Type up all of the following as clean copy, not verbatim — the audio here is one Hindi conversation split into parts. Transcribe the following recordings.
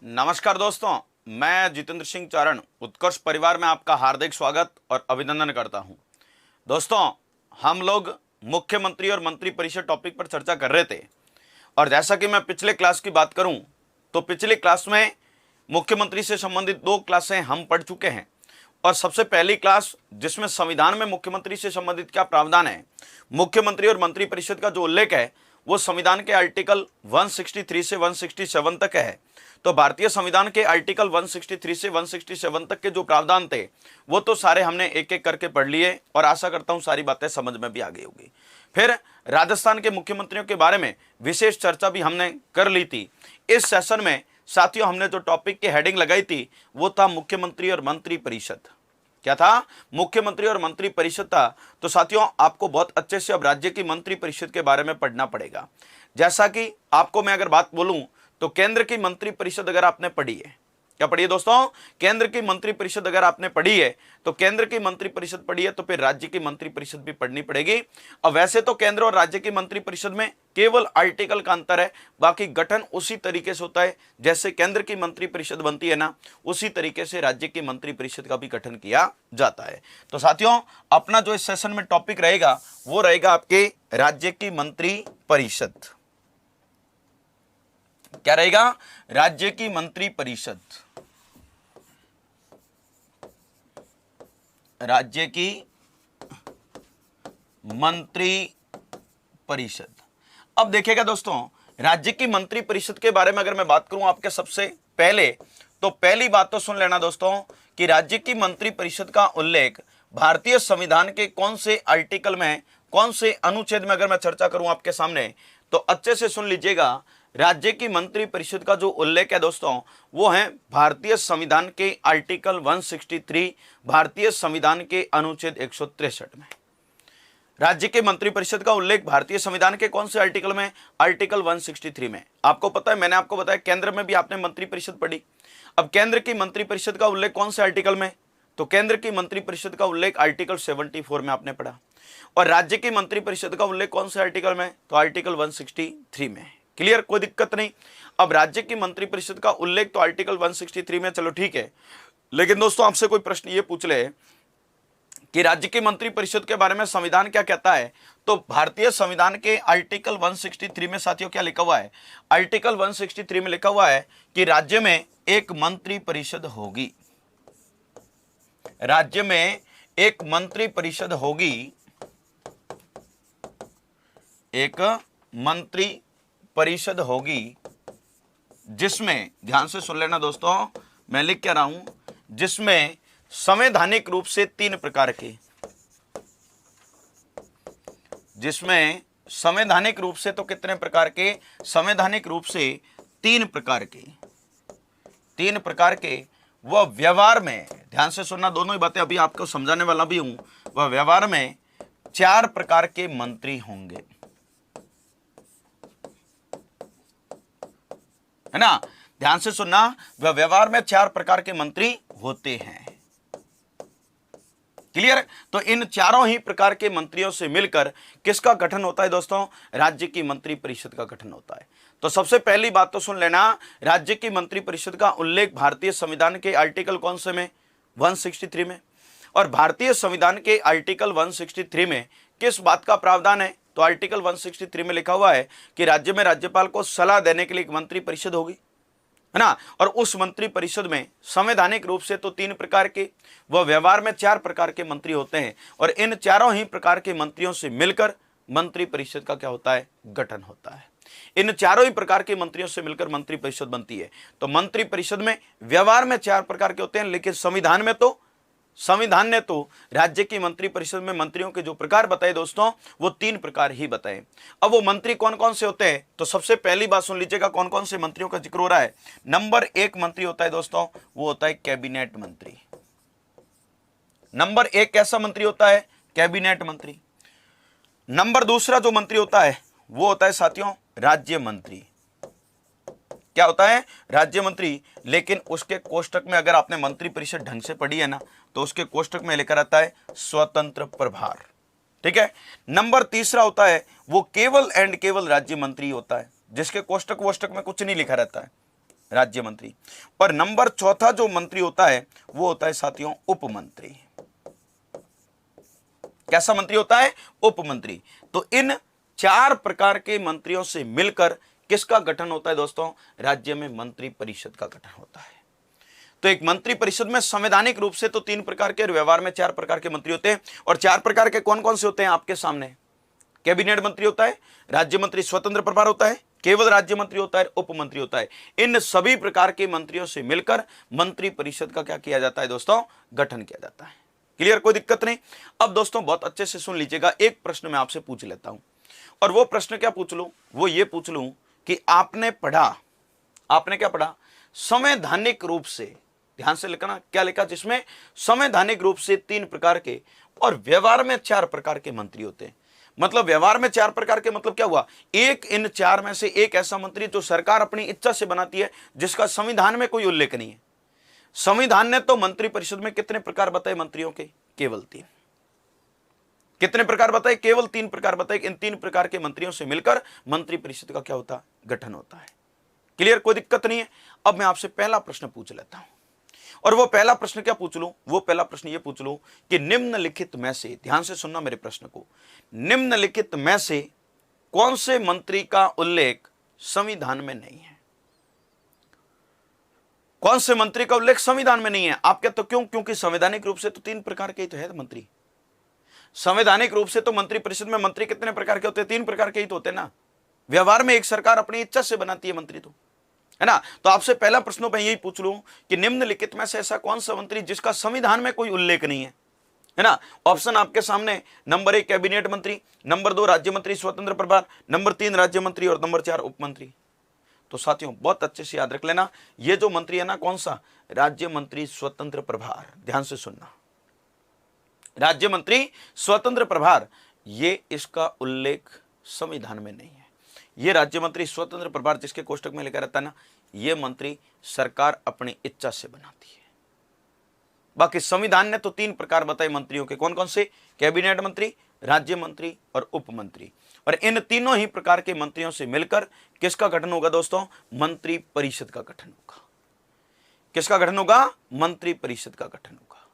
नमस्कार दोस्तों, मैं जितेंद्र सिंह चारण उत्कर्ष परिवार में आपका हार्दिक स्वागत और अभिनंदन करता हूं। दोस्तों, हम लोग मुख्यमंत्री और मंत्री परिषद टॉपिक पर चर्चा कर रहे थे और जैसा कि मैं पिछले क्लास की बात करूं तो पिछले क्लास में मुख्यमंत्री से संबंधित 2 क्लासें हम पढ़ चुके हैं और सबसे पहली क्लास जिसमें संविधान में मुख्यमंत्री से संबंधित क्या प्रावधान है, मुख्यमंत्री और मंत्री परिषद का जो उल्लेख है वो संविधान के आर्टिकल 163 से 167 तक है। तो भारतीय संविधान के आर्टिकल 163 से 167 तक के जो प्रावधान थे वो तो सारे हमने एक एक करके पढ़ लिए और आशा करता हूं सारी बातें समझ में भी आ गई होगी। फिर राजस्थान के मुख्यमंत्रियों के बारे में विशेष चर्चा भी हमने कर ली थी। इस सेशन में साथियों हमने जो टॉपिक की हेडिंग लगाई थी वो था मुख्यमंत्री और मंत्री परिषद। क्या था? मुख्यमंत्री और मंत्री परिषद था। तो साथियों आपको बहुत अच्छे से अब राज्य की मंत्री परिषद के बारे में पढ़ना पड़ेगा। जैसा कि आपको मैं अगर बात बोलूं तो केंद्र की मंत्री परिषद अगर आपने पढ़ी है, क्या पढ़ी है दोस्तों? केंद्र की मंत्री परिषद अगर आपने पढ़ी है तो केंद्र की मंत्री परिषद पढ़ी है तो फिर राज्य की मंत्री परिषद भी पढ़नी पड़ेगी। अब वैसे तो केंद्र और राज्य की मंत्री परिषद में केवल आर्टिकल का अंतर है, बाकी गठन उसी तरीके से होता है जैसे केंद्र की मंत्री परिषद बनती है ना, उसी तरीके से राज्य की मंत्री परिषद का भी गठन किया जाता है। तो साथियों अपना जो इस सेशन में टॉपिक रहेगा वो रहेगा आपके राज्य की मंत्री परिषद। क्या रहेगा? राज्य की मंत्री परिषद। राज्य की मंत्री परिषद। अब देखिएगा दोस्तों, राज्य की मंत्री परिषद के बारे में अगर मैं बात करूं आपके सबसे पहले, तो पहली बात तो सुन लेना दोस्तों कि राज्य की मंत्री परिषद का उल्लेख भारतीय संविधान के कौन से आर्टिकल में, कौन से अनुच्छेद में अगर मैं चर्चा करूं आपके सामने तो अच्छे से सुन लीजिएगा। राज्य की मंत्री परिषद का जो उल्लेख है दोस्तों वो है भारतीय संविधान के आर्टिकल 163, भारतीय संविधान के अनुच्छेद 163 में। राज्य के मंत्री परिषद का उल्लेख भारतीय संविधान के कौन से आर्टिकल में? आर्टिकल 163 में। आपको पता है, मैंने आपको बताया केंद्र में भी आपने मंत्री परिषद पढ़ी। अब केंद्र की मंत्री परिषद का उल्लेख कौन से आर्टिकल में? तो केंद्र की मंत्री परिषद का उल्लेख आर्टिकल 74 में आपने पढ़ा। और राज्य की मंत्री परिषद का उल्लेख कौन से आर्टिकल में? तो आर्टिकल 163 में। क्लियर? कोई दिक्कत नहीं। अब राज्य की मंत्री परिषद का उल्लेख तो आर्टिकल 163 में, चलो ठीक है, लेकिन दोस्तों आपसे कोई प्रश्न ये पूछ ले कि राज्य की मंत्री परिषद के बारे में संविधान क्या कहता है, तो भारतीय संविधान के आर्टिकल 163 में साथियों क्या लिखा हुआ है? आर्टिकल 163 में लिखा हुआ है कि राज्य में एक मंत्री परिषद होगी। राज्य में एक मंत्री परिषद होगी, एक मंत्री परिषद होगी जिसमें, ध्यान से सुन लेना दोस्तों, मैं लिख क्या रहा हूं, जिसमें संवैधानिक रूप से 3 प्रकार के, जिसमें संवैधानिक रूप से तो कितने प्रकार के? संवैधानिक रूप से 3 प्रकार के, 3 प्रकार के वह व्यवहार में, ध्यान से सुनना, दोनों ही बातें अभी आपको समझाने वाला भी हूं, वह व्यवहार में 4 प्रकार के मंत्री होंगे, है ना? ध्यान से सुनना, वह व्यवहार में 4 प्रकार के मंत्री होते हैं। क्लियर? तो इन चारों ही प्रकार के मंत्रियों से मिलकर किसका गठन होता है दोस्तों? राज्य की मंत्री परिषद का गठन होता है। तो सबसे पहली बात तो सुन लेना, राज्य की मंत्री परिषद का उल्लेख भारतीय संविधान के आर्टिकल कौन से में? 163 में। और भारतीय संविधान के आर्टिकल 163 में किस बात का प्रावधान है? तो आर्टिकल 163 में लिखा हुआ है कि राज्य में राज्यपाल को सलाह देने के लिए एक मंत्री परिषद होगी, है ना? और उस मंत्री परिषद में संवैधानिक रूप से तो 3 प्रकार के, वह व्यवहार में 4 प्रकार के मंत्री होते हैं और इन चारों ही प्रकार के मंत्रियों से मिलकर मंत्री परिषद का क्या होता है? गठन होता है। इन चारों ही प्रकार के मंत्रियों से मिलकर मंत्री परिषद बनती है। तो मंत्री परिषद में व्यवहार में 4 प्रकार के होते हैं, लेकिन संविधान ने तो राज्य की मंत्री परिषद में मंत्रियों के जो प्रकार बताए दोस्तों वो 3 प्रकार ही बताए। अब वो मंत्री कौन कौन से होते हैं? तो सबसे पहली बात सुन लीजिएगा कौन कौन से मंत्रियों का जिक्र हो रहा है। नंबर 1 मंत्री होता है दोस्तों, वो होता है कैबिनेट मंत्री। नंबर 1 कैसा मंत्री होता है? कैबिनेट मंत्री। नंबर 2 जो मंत्री होता है वो होता है साथियों राज्य मंत्री। क्या होता है? राज्य मंत्री। लेकिन उसके कोष्टक में अगर आपने मंत्री परिषद ढंग से पढ़ी है ना तो उसके कोष्टक में लेकर आता है स्वतंत्र प्रभार। ठीक है। नंबर 3 होता है वो केवल एंड केवल राज्य मंत्री होता है, जिसके कोष्टक वोष्टक में कुछ नहीं लिखा रहता है। राज्य मंत्री। और नंबर चौथा जो मंत्री होता है वो होता है साथियों उप मंत्री। कैसा मंत्री होता है? उप मंत्री। तो इन 4 प्रकार के मंत्रियों से मिलकर किसका गठन होता है दोस्तों? राज्य में मंत्री परिषद का गठन होता है। तो एक मंत्री परिषद में संवैधानिक रूप से तो 3 प्रकार के और व्यवहार में 4 प्रकार के मंत्री होते हैं। और 4 प्रकार के कौन कौन से होते हैं आपके सामने? कैबिनेट मंत्री होता है, राज्य मंत्री स्वतंत्र प्रभार होता है, केवल राज्य मंत्री होता है, उप मंत्री होता है। इन सभी प्रकार के मंत्रियों से मिलकर मंत्री परिषद का क्या किया जाता है दोस्तों? गठन किया जाता है। क्लियर? कोई दिक्कत नहीं। अब दोस्तों बहुत अच्छे से सुन लीजिएगा, एक प्रश्न मैं आपसे पूछ लेता हूं। और वो प्रश्न क्या पूछ लूं? वो ये पूछ लूं कि आपने क्या पढ़ा? संवैधानिक रूप से, ध्यान से लिखना क्या लिखा, जिसमें संवैधानिक रूप से 3 प्रकार के और व्यवहार में 4 प्रकार के मंत्री होते हैं। मतलब व्यवहार में 4 प्रकार के मतलब क्या हुआ? एक इन 4 में से एक ऐसा मंत्री जो सरकार अपनी इच्छा से बनाती है, जिसका संविधान में कोई उल्लेख नहीं है। संविधान ने तो मंत्री परिषद में कितने प्रकार बताए मंत्रियों के? केवल 3। कितने प्रकार बताए? केवल 3 प्रकार बताए। इन 3 प्रकार के मंत्रियों से मिलकर मंत्री परिषद का क्या होता है? गठन होता है। क्लियर? कोई दिक्कत नहीं है। अब मैं आपसे पहला प्रश्न पूछ लेता हूं। और वो पहला प्रश्न क्या पूछ लूं? वो पहला प्रश्न ये पूछ लूं कि निम्नलिखित में से, ध्यान से सुनना मेरे प्रश्न को, निम्नलिखित में से कौन से मंत्री का उल्लेख संविधान में नहीं है? कौन से मंत्री का उल्लेख संविधान में नहीं है? आप क्या? तो क्यों? क्योंकि संवैधानिक रूप से तो 3 प्रकार के ही तो है मंत्री। संवैधानिक रूप से तो मंत्री परिषद में मंत्री कितने प्रकार के होते हैं? 3 प्रकार के ही तो होते हैं ना। व्यवहार में एक सरकार अपनी इच्छा से बनाती है मंत्री, तो है ना। तो आपसे पहला प्रश्नों पर यही पूछ लूं कि निम्नलिखित में से ऐसा कौन सा मंत्री जिसका संविधान में कोई उल्लेख नहीं है ना। ऑप्शन आपके सामने, नंबर 1 कैबिनेट मंत्री, नंबर 2 राज्य मंत्री स्वतंत्र प्रभार, नंबर 3 राज्य मंत्री और नंबर 4 उप मंत्री। तो साथियों बहुत अच्छे से याद रख लेना, ये जो मंत्री है ना, कौन सा? राज्य मंत्री स्वतंत्र प्रभार। ध्यान से सुनना, राज्य मंत्री स्वतंत्र प्रभार, ये इसका उल्लेख संविधान में नहीं है। ये राज्य मंत्री स्वतंत्र प्रभार जिसके कोष्टक में लिखा रहता है ना, ये मंत्री सरकार अपनी इच्छा से बनाती है। बाकी संविधान ने तो 3 प्रकार बताए मंत्रियों के, कौन कौन से? कैबिनेट मंत्री, राज्य मंत्री और उप मंत्री। और इन तीनों ही प्रकार के मंत्रियों से मिलकर किसका गठन होगा दोस्तों? मंत्री परिषद का गठन होगा। किसका गठन होगा? मंत्री परिषद का गठन होगा।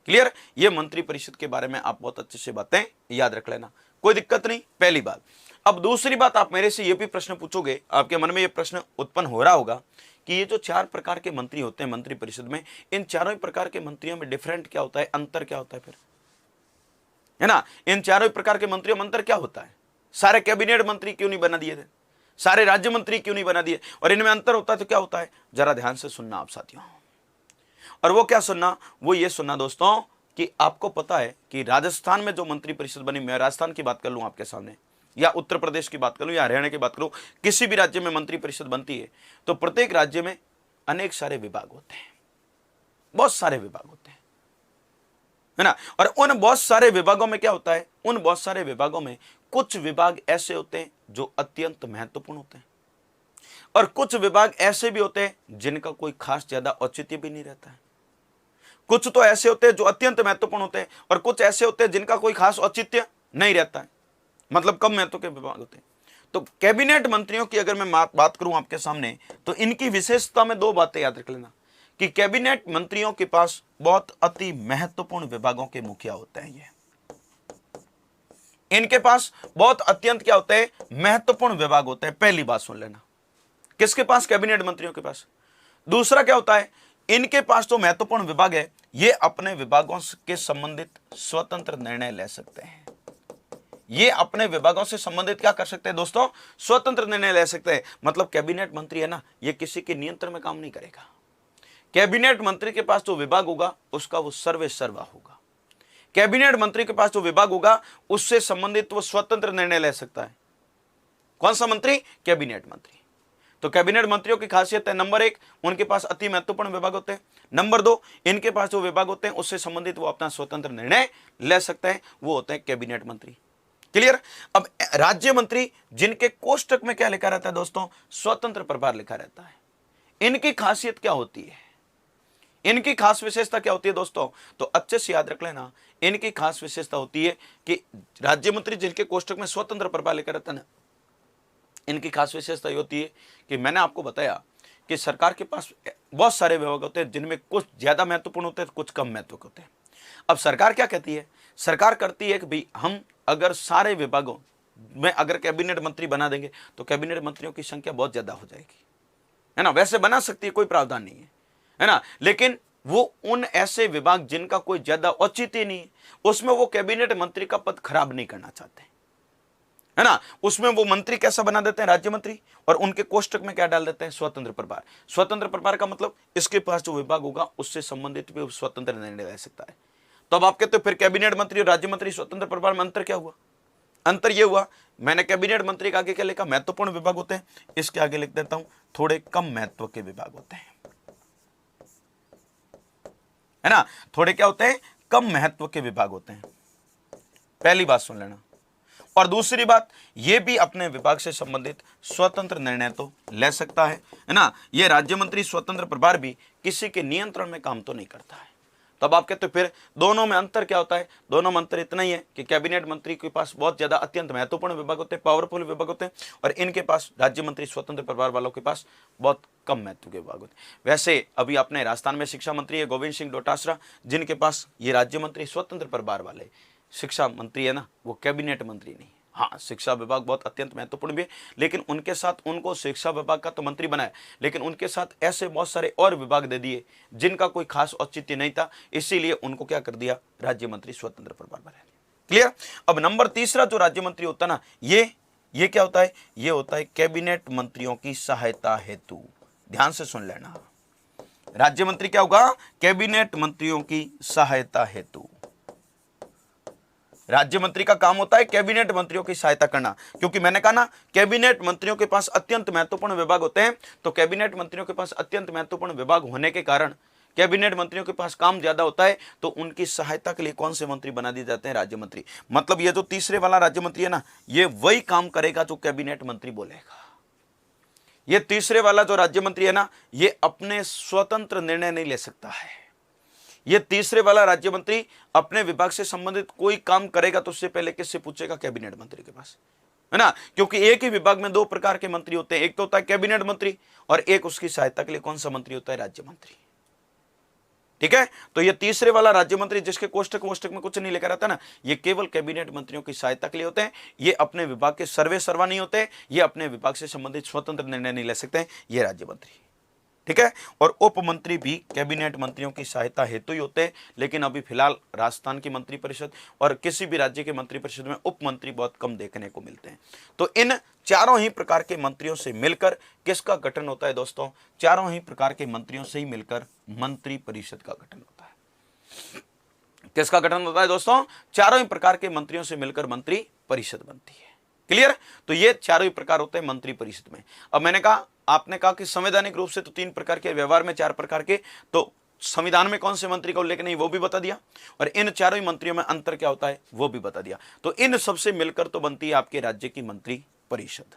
क्लियर? ये मंत्री परिषद के बारे में आप बहुत अच्छे से बातें याद रख लेना, कोई दिक्कत नहीं। पहली बात। अब दूसरी बात, आप मेरे से ये भी प्रश्न पूछोगे, आपके मन में ये प्रश्न उत्पन्न हो रहा होगा कि ये जो 4 प्रकार के मंत्री होते हैं मंत्री परिषद में, इन चारों ही प्रकार के मंत्रियों में डिफरेंट क्या होता है? अंतर क्या होता है फिर? है ना, इन चारों ही प्रकार के मंत्रियों में अंतर क्या होता है? सारे कैबिनेट मंत्री क्यों नहीं बना दिए थे? सारे राज्य मंत्री क्यों नहीं बना दिए? और इनमें अंतर होता है तो क्या होता है? जरा ध्यान से सुनना आप साथियों। और वो क्या सुनना? वो ये सुनना दोस्तों कि आपको पता है कि राजस्थान में जो मंत्री परिषद बनी, मैं राजस्थान की बात कर लूं आपके सामने, या उत्तर प्रदेश की बात करूं, या हरियाणा की बात करूं, किसी भी राज्य में मंत्री परिषद बनती है तो प्रत्येक राज्य में अनेक सारे विभाग होते हैं, बहुत सारे विभाग होते हैं, है ना। और उन बहुत सारे विभागों में क्या होता है? उन बहुत सारे विभागों में कुछ विभाग ऐसे होते हैं जो अत्यंत महत्वपूर्ण होते हैं, और कुछ विभाग ऐसे भी होते हैं जिनका कोई खास ज्यादा औचित्य भी नहीं रहता है। कुछ तो ऐसे होते हैं जो अत्यंत महत्वपूर्ण होते हैं, और कुछ ऐसे होते हैं जिनका कोई खास औचित्य नहीं रहता है, मतलब कम महत्व के विभाग होते हैं। तो कैबिनेट मंत्रियों की अगर मैं बात करूं आपके सामने, तो इनकी विशेषता में 2 बातें याद रख लेना कि कैबिनेट मंत्रियों के पास बहुत अति महत्वपूर्ण विभागों के मुखिया होते हैं। ये इनके पास बहुत अत्यंत क्या होते हैं? महत्वपूर्ण विभाग होते हैं। पहली बात सुन लेना, किसके पास? कैबिनेट मंत्रियों के पास। दूसरा क्या होता है? इनके पास जो महत्वपूर्ण विभाग है, ये अपने विभागों के संबंधित स्वतंत्र निर्णय ले सकते हैं। ये अपने विभागों से संबंधित क्या कर सकते हैं दोस्तों? स्वतंत्र निर्णय ले सकते हैं। मतलब कैबिनेट मंत्री है ना, ये किसी के नियंत्रण में काम नहीं करेगा। कैबिनेट मंत्री के पास जो विभाग होगा उसका वो सर्वे सर्वा होगा। कैबिनेट मंत्री के पास जो विभाग होगा उससे संबंधित वो स्वतंत्र निर्णय ले सकता है। कौन सा मंत्री? कैबिनेट मंत्री। तो कैबिनेट मंत्रियों की खासियत है, नंबर 1 उनके पास अति महत्वपूर्ण विभाग होते हैं, नंबर 2 इनके पास जो विभाग होते हैं उससे संबंधित वो अपना स्वतंत्र निर्णय ले सकते हैं, वो होते हैं कैबिनेट मंत्री। क्लियर? अब राज्य मंत्री जिनके कोष्टक में क्या लिखा रहता है दोस्तों? स्वतंत्र प्रभार लिखा रहता है। इनकी खासियत क्या होती है? इनकी खास विशेषता क्या होती है दोस्तों? तो अच्छे से याद रख लेना, इनकी खास विशेषता होती है कि राज्य मंत्री जिनके कोष्टक में स्वतंत्र प्रभार लिखा रहता है ना, इनकी खास विशेषता ये होती है कि मैंने आपको बताया कि सरकार के पास बहुत सारे विभाग होते हैं जिनमें कुछ ज्यादा महत्वपूर्ण होते हैं, कुछ कम महत्व के होते हैं। अब सरकार क्या कहती है? सरकार करती है कि भाई हम अगर सारे विभागों में अगर कैबिनेट मंत्री बना देंगे तो कैबिनेट मंत्रियों की संख्या बहुत ज्यादा हो जाएगी, है ना। वैसे बना सकती है, कोई प्रावधान नहीं है ना, लेकिन वो उन ऐसे विभाग जिनका कोई ज्यादा औचित्य नहीं है उसमें वो कैबिनेट मंत्री का पद खराब नहीं करना चाहते, है ना। उसमें वो मंत्री कैसा बना देते हैं? राज्य मंत्री, और उनके कोष्टक में क्या डाल देते हैं? स्वतंत्र प्रभार। स्वतंत्र प्रभार का मतलब इसके पास जो विभाग होगा उससे संबंधित भी स्वतंत्र निर्णय ले सकता है। तो अब आप कहते हो फिर कैबिनेट मंत्री और राज्य मंत्री स्वतंत्र प्रभार में अंतर क्या हुआ? अंतर यह हुआ, मैंने कैबिनेट मंत्री के आगे क्या लिखा? महत्वपूर्ण विभाग होते हैं। इसके आगे लिख देता हूं थोड़े कम महत्व के विभाग होते हैं, है ना। थोड़े क्या होते हैं? कम महत्व के विभाग होते हैं। पहली बात सुन लेना। और दूसरी बात, यह भी अपने विभाग से संबंधित स्वतंत्र निर्णय तो ले सकता है ना। यह राज्य मंत्री स्वतंत्र प्रभार भी किसी के नियंत्रण में काम तो नहीं करता है। तब आप कहते हो फिर दोनों में अंतर क्या होता है? दोनों में अंतर इतना ही है कि कैबिनेट मंत्री के पास बहुत ज्यादा अत्यंत महत्वपूर्ण विभाग होते हैं, पावरफुल विभाग होते हैं, और इनके पास राज्य मंत्री स्वतंत्र प्रभार वालों के पास बहुत कम महत्व के विभाग होते हैं। वैसे अभी अपने राजस्थान में शिक्षा मंत्री है गोविंद सिंह डोटासरा, जिनके पास ये राज्य मंत्री स्वतंत्र प्रभार वाले शिक्षा मंत्री है ना, वो कैबिनेट मंत्री नहीं। हाँ, शिक्षा विभाग बहुत अत्यंत महत्वपूर्ण भी है, लेकिन उनके साथ उनको शिक्षा विभाग का तो मंत्री बनाया, लेकिन उनके साथ ऐसे बहुत सारे और विभाग दे दिए जिनका कोई खास औचित्य नहीं था, इसीलिए उनको क्या कर दिया? राज्य मंत्री स्वतंत्र प्रभार बना दिया। क्लियर? अब नंबर तीसरा जो राज्य मंत्री होता है ना, ये क्या होता है? ये होता है कैबिनेट मंत्रियों की सहायता हेतु। ध्यान से सुन लेना, राज्य मंत्री क्या होगा? कैबिनेट मंत्रियों की सहायता हेतु। राज्य मंत्री का काम होता है कैबिनेट मंत्रियों की सहायता करना, क्योंकि मैंने कहा ना कैबिनेट मंत्रियों के पास अत्यंत महत्वपूर्ण विभाग होते हैं। तो कैबिनेट मंत्रियों के पास अत्यंत महत्वपूर्ण विभाग होने के कारण कैबिनेट मंत्रियों के पास काम ज्यादा होता है, तो उनकी सहायता के लिए कौन से मंत्री बना दिए जाते हैं? राज्य मंत्री। मतलब ये जो तीसरे वाला राज्य मंत्री है ना, ये वही काम करेगा जो कैबिनेट मंत्री बोलेगा। ये तीसरे वाला जो राज्य मंत्री है ना, ये अपने स्वतंत्र निर्णय नहीं ले सकता है। ये तीसरे वाला राज्य मंत्री अपने विभाग से संबंधित कोई काम करेगा तो उससे पहले किससे पूछेगा? कैबिनेट मंत्री के पास, है ना। क्योंकि एक ही विभाग में दो प्रकार के मंत्री होते हैं, एक तो होता है कैबिनेट मंत्री और एक उसकी सहायता के लिए कौन सा मंत्री होता है? राज्य मंत्री। ठीक है, तो ये तीसरे वाला राज्य मंत्री जिसके कोष्टक में कुछ नहीं लेकर आता ना, ये केवल कैबिनेट मंत्रियों की सहायता के लिए होते हैं। ये अपने विभाग के सर्वे सर्वा नहीं होते, ये अपने विभाग से संबंधित स्वतंत्र निर्णय नहीं ले सकते हैं, ये राज्य मंत्री। ठीक है, और उप मंत्री भी कैबिनेट मंत्रियों की सहायता हेतु ही होते हैं, लेकिन अभी फिलहाल राजस्थान की मंत्रिपरिषद और किसी भी राज्य के मंत्रिपरिषद में उप मंत्री बहुत कम देखने को मिलते हैं। तो इन चारों ही प्रकार के मंत्रियों से मिलकर किसका गठन होता है दोस्तों? चारों ही प्रकार के मंत्रियों से ही मिलकर मंत्रिपरिषद का गठन होता है। किसका गठन होता है दोस्तों? चारों ही प्रकार के मंत्रियों से मिलकर मंत्रिपरिषद बनती है। क्लियर? तो ये चारों ही प्रकार होते हैं मंत्रिपरिषद में। अब मैंने कहा, आपने कहा कि संवैधानिक रूप से तो 3 प्रकार के, व्यवहार में 4 प्रकार के, तो संविधान में कौन से मंत्री का उल्लेख नहीं वो भी बता दिया, और इन चारों ही मंत्रियों में अंतर क्या होता है वो भी बता दिया। तो इन सबसे मिलकर तो बनती है आपके राज्य की मंत्रिपरिषद।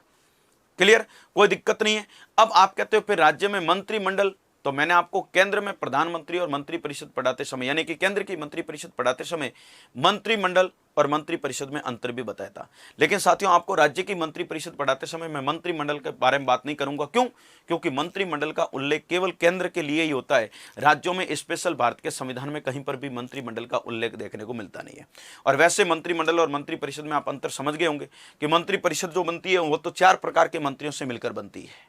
क्लियर? कोई दिक्कत नहीं है। अब आप कहते हो फिर राज्य में मंत्रिमंडल, तो मैंने आपको केंद्र में प्रधानमंत्री और मंत्रिपरिषद पढ़ाते समय, यानी कि केंद्र की मंत्रिपरिषद पढ़ाते समय मंत्रिमंडल और मंत्रिपरिषद में अंतर भी बताया था। लेकिन साथियों, आपको राज्य की मंत्रिपरिषद पढ़ाते समय मैं मंत्रिमंडल के बारे में बात नहीं करूंगा। क्यों? क्योंकि मंत्रिमंडल का उल्लेख केवल केंद्र के लिए ही होता है। राज्यों में स्पेशल भारत के संविधान में कहीं पर भी मंत्रिमंडल का उल्लेख देखने को मिलता नहीं है। और वैसे मंत्रिमंडल और मंत्रिपरिषद में आप अंतर समझ गए होंगे कि मंत्रिपरिषद जो बनती है वो तो 4 प्रकार के मंत्रियों से मिलकर बनती है।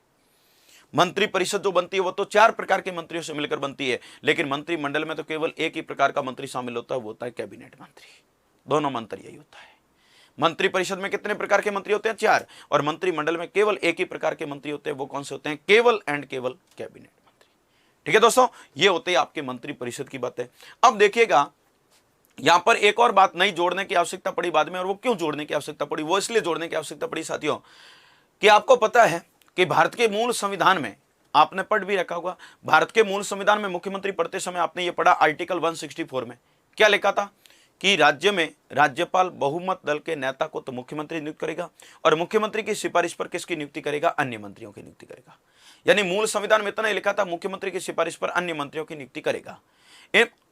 मंत्रिपरिषद जो बनती है वो तो 4 प्रकार के मंत्रियों से मिलकर बनती है, लेकिन मंत्रिमंडल में तो केवल एक ही प्रकार का मंत्री शामिल होता है, वो होता है कैबिनेट मंत्री। दोनों मंत्र यही होता है। मंत्रिपरिषद में कितने प्रकार के मंत्री होते हैं? 4। और मंत्रिमंडल में केवल एक ही प्रकार के मंत्री होते हैं, वो कौन से होते हैं? केवल एंड केवल कैबिनेट मंत्री। ठीक है दोस्तों, ये होते हैं आपके मंत्रिपरिषद की बातें। अब देखिएगा, यहां पर एक और बात नई जोड़ने की आवश्यकता पड़ी बाद में, और वो क्यों जोड़ने की आवश्यकता पड़ी? वो इसलिए जोड़ने की आवश्यकता पड़ी साथियों कि आपको पता है कि भारत के मूल संविधान में, आपने पढ़ भी रखा होगा, भारत के मूल संविधान में मुख्यमंत्री पढ़ते समय आपने ये पढ़ा, आर्टिकल 164 में क्या लिखा था कि राज्य में राज्यपाल बहुमत दल के नेता को तो मुख्यमंत्री नियुक्त करेगा, और मुख्यमंत्री की सिफारिश पर किसकी नियुक्ति करेगा? अन्य मंत्रियों की नियुक्ति करेगा। यानी मूल संविधान में इतना ही लिखा था, मुख्यमंत्री की सिफारिश पर अन्य मंत्रियों की नियुक्ति करेगा।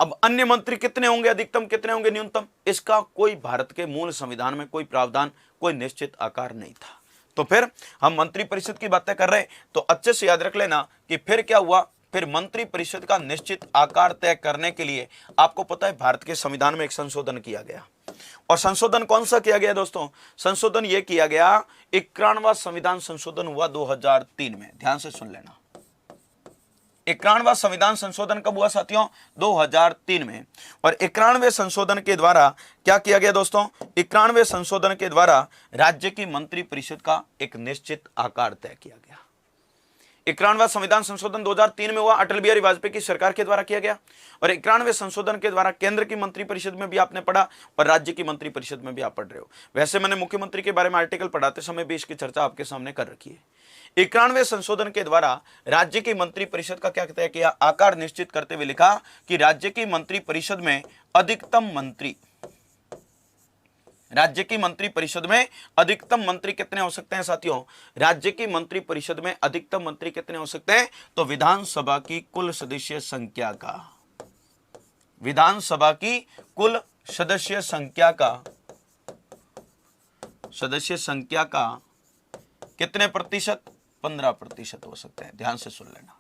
अब अन्य मंत्री कितने होंगे, अधिकतम कितने होंगे, न्यूनतम, इसका कोई भारत के मूल संविधान में कोई प्रावधान, कोई निश्चित आकार नहीं था। तो फिर हम मंत्री परिषद की बातें कर रहे हैं, तो अच्छे से याद रख लेना कि फिर क्या हुआ, फिर मंत्री परिषद का निश्चित आकार तय करने के लिए आपको पता है भारत के संविधान में एक संशोधन किया गया। और संशोधन कौन सा किया गया दोस्तों? संशोधन यह किया गया, 91वां संविधान संशोधन हुआ 2003 में। ध्यान से सुन लेना, 91वां संविधान संशोधन कब हुआ साथियों? 2003 में। और 91वें संशोधन के द्वारा क्या किया गया दोस्तों? 91वें संशोधन के द्वारा राज्य की मंत्री परिषद का एक निश्चित आकार तय किया गया। 91वां संविधान संशोधन 2003 में हुआ, अटल बिहारी वाजपेयी की सरकार के द्वारा किया गया। और 91वें संशोधन के द्वारा केंद्र की मंत्री परिषद में भी आपने पढ़ा और राज्य की मंत्री परिषद में भी आप पढ़ रहे हो। वैसे मैंने मुख्यमंत्री के बारे में आर्टिकल पढ़ाते समय भी इसकी चर्चा आपके सामने कर रखी है। 91वें संशोधन के द्वारा राज्य की मंत्री परिषद का क्या तय किया? आकार निश्चित करते हुए लिखा कि राज्य की मंत्री परिषद में अधिकतम मंत्री, राज्य की मंत्री परिषद में अधिकतम मंत्री कितने हो सकते हैं साथियों? राज्य की मंत्री परिषद में अधिकतम मंत्री कितने हो सकते हैं? तो विधानसभा की कुल सदस्य संख्या का, विधानसभा की कुल सदस्य संख्या का कितने प्रतिशत? 15% हो सकते हैं। ध्यान से सुन लेना,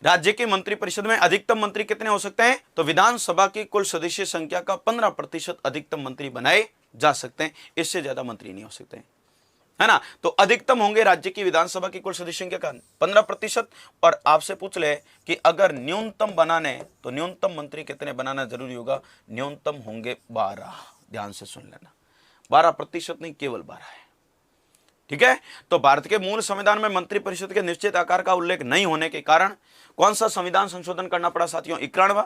राज्य की मंत्री परिषद में अधिकतम मंत्री कितने हो सकते हैं? तो विधानसभा की कुल सदस्य संख्या का 15% अधिकतम मंत्री बनाए जा सकते हैं, इससे ज्यादा मंत्री नहीं हो सकते, है ना। तो अधिकतम होंगे राज्य की विधानसभा की कुल सदस्य संख्या का 15%। और आपसे पूछ ले कि अगर न्यूनतम बनाने, तो न्यूनतम मंत्री कितने बनाना जरूरी होगा? न्यूनतम होंगे 12। ध्यान से सुन लेना, 12% नहीं, केवल 12 है, ठीक है। तो भारत के मूल संविधान में मंत्री परिषद के निश्चित आकार का उल्लेख नहीं होने के कारण कौन सा संविधान संशोधन करना पड़ा साथियों? 91वां।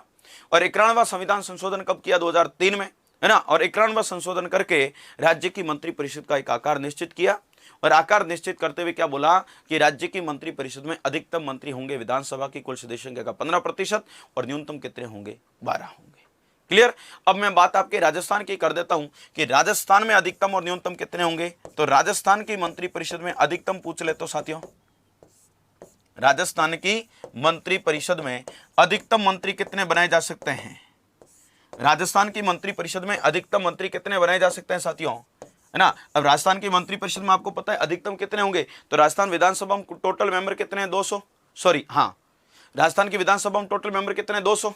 और 91वां संविधान संशोधन कब किया? 2003 में, है ना। और 91वां संशोधन करके राज्य की मंत्री परिषद का एक आकार निश्चित किया। और आकार निश्चित करते हुए क्या बोला कि राज्य की मंत्री परिषद में अधिकतम मंत्री होंगे विधानसभा की कुल सदस्य संख्या का 15% और न्यूनतम कितने होंगे? 12 होंगे। क्लियर? अब मैं बात आपके राजस्थान की कर देता हूं कि राजस्थान में अधिकतम और न्यूनतम कितने होंगे। तो राजस्थान की मंत्री परिषद में अधिकतम पूछ ले तो साथियों, राजस्थान की मंत्री परिषद में अधिकतम मंत्री कितने बनाए जा सकते हैं? राजस्थान की मंत्री परिषद में अधिकतम मंत्री कितने बनाए जा सकते हैं साथियों, है ना। अब राजस्थान की मंत्री परिषद में आपको पता है अधिकतम कितने होंगे? तो राजस्थान विधानसभा में टोटल मेंबर कितने हैं? 200। सॉरी, हाँ, राजस्थान की विधानसभा में टोटल मेंबर कितने? 200,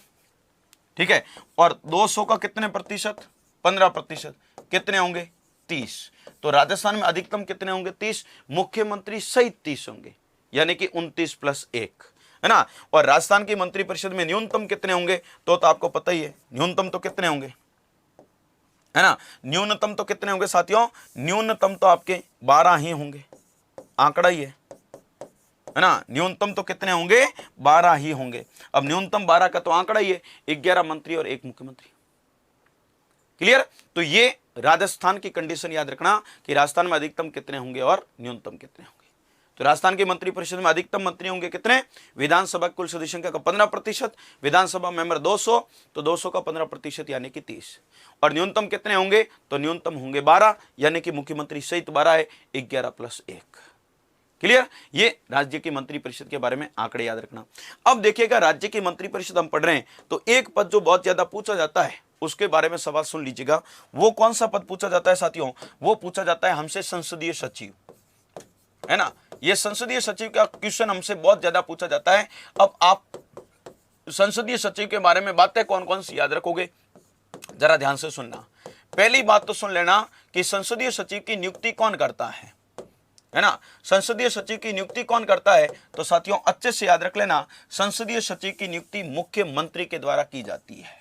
ठीक है। और 200 का कितने प्रतिशत? 15%। कितने होंगे? 30। तो राजस्थान में अधिकतम कितने होंगे? 30। मुख्यमंत्री सहित 30 होंगे, यानी कि 29 + 1, है ना। और राजस्थान की मंत्री परिषद में न्यूनतम कितने होंगे? तो आपको पता ही है, न्यूनतम तो कितने होंगे, है ना। न्यूनतम तो कितने होंगे साथियों? न्यूनतम तो आपके 12 ही होंगे, आंकड़ा ही है ना। न्यूनतम तो कितने होंगे? 12 ही होंगे। अब न्यूनतम 12 का तो आंकड़ा ही है, 11 मंत्री और 1 मुख्यमंत्री। क्लियर? तो ये राजस्थान की कंडीशन याद रखना कि राजस्थान में अधिकतम कितने होंगे और न्यूनतम कितने होंगे। तो राजस्थान की मंत्री परिषद में अधिकतम मंत्री होंगे कितने? विधानसभा कुल सदस्य संख्या का 15%, विधानसभा मेंबर 200, तो 200 का 15% यानी कि 30। और न्यूनतम कितने होंगे? तो न्यूनतम होंगे 12, यानी कि मुख्यमंत्री सहित 12 है, 11 + 1। क्लियर? ये राज्य की मंत्री परिषद के बारे में आंकड़े याद रखना। अब देखिएगा, राज्य की मंत्री परिषद हम पढ़ रहे हैं, तो एक पद जो बहुत ज्यादा पूछा जाता है उसके बारे में सवाल सुन लीजिएगा। वो कौन सा पद पूछा जाता है साथियों? वो पूछा जाता है हमसे संसदीय सचिव, है ना। ये संसदीय सचिव का क्वेश्चन हमसे बहुत ज्यादा पूछा जाता है। अब आप संसदीय सचिव के बारे में बातें कौन कौन सी याद रखोगे, जरा ध्यान से सुनना। पहली बात तो सुन लेना कि संसदीय सचिव की नियुक्ति कौन करता है ना। संसदीय सचिव की नियुक्ति कौन करता है? तो साथियों अच्छे से याद रख लेना, संसदीय सचिव की नियुक्ति मुख्यमंत्री के द्वारा की जाती है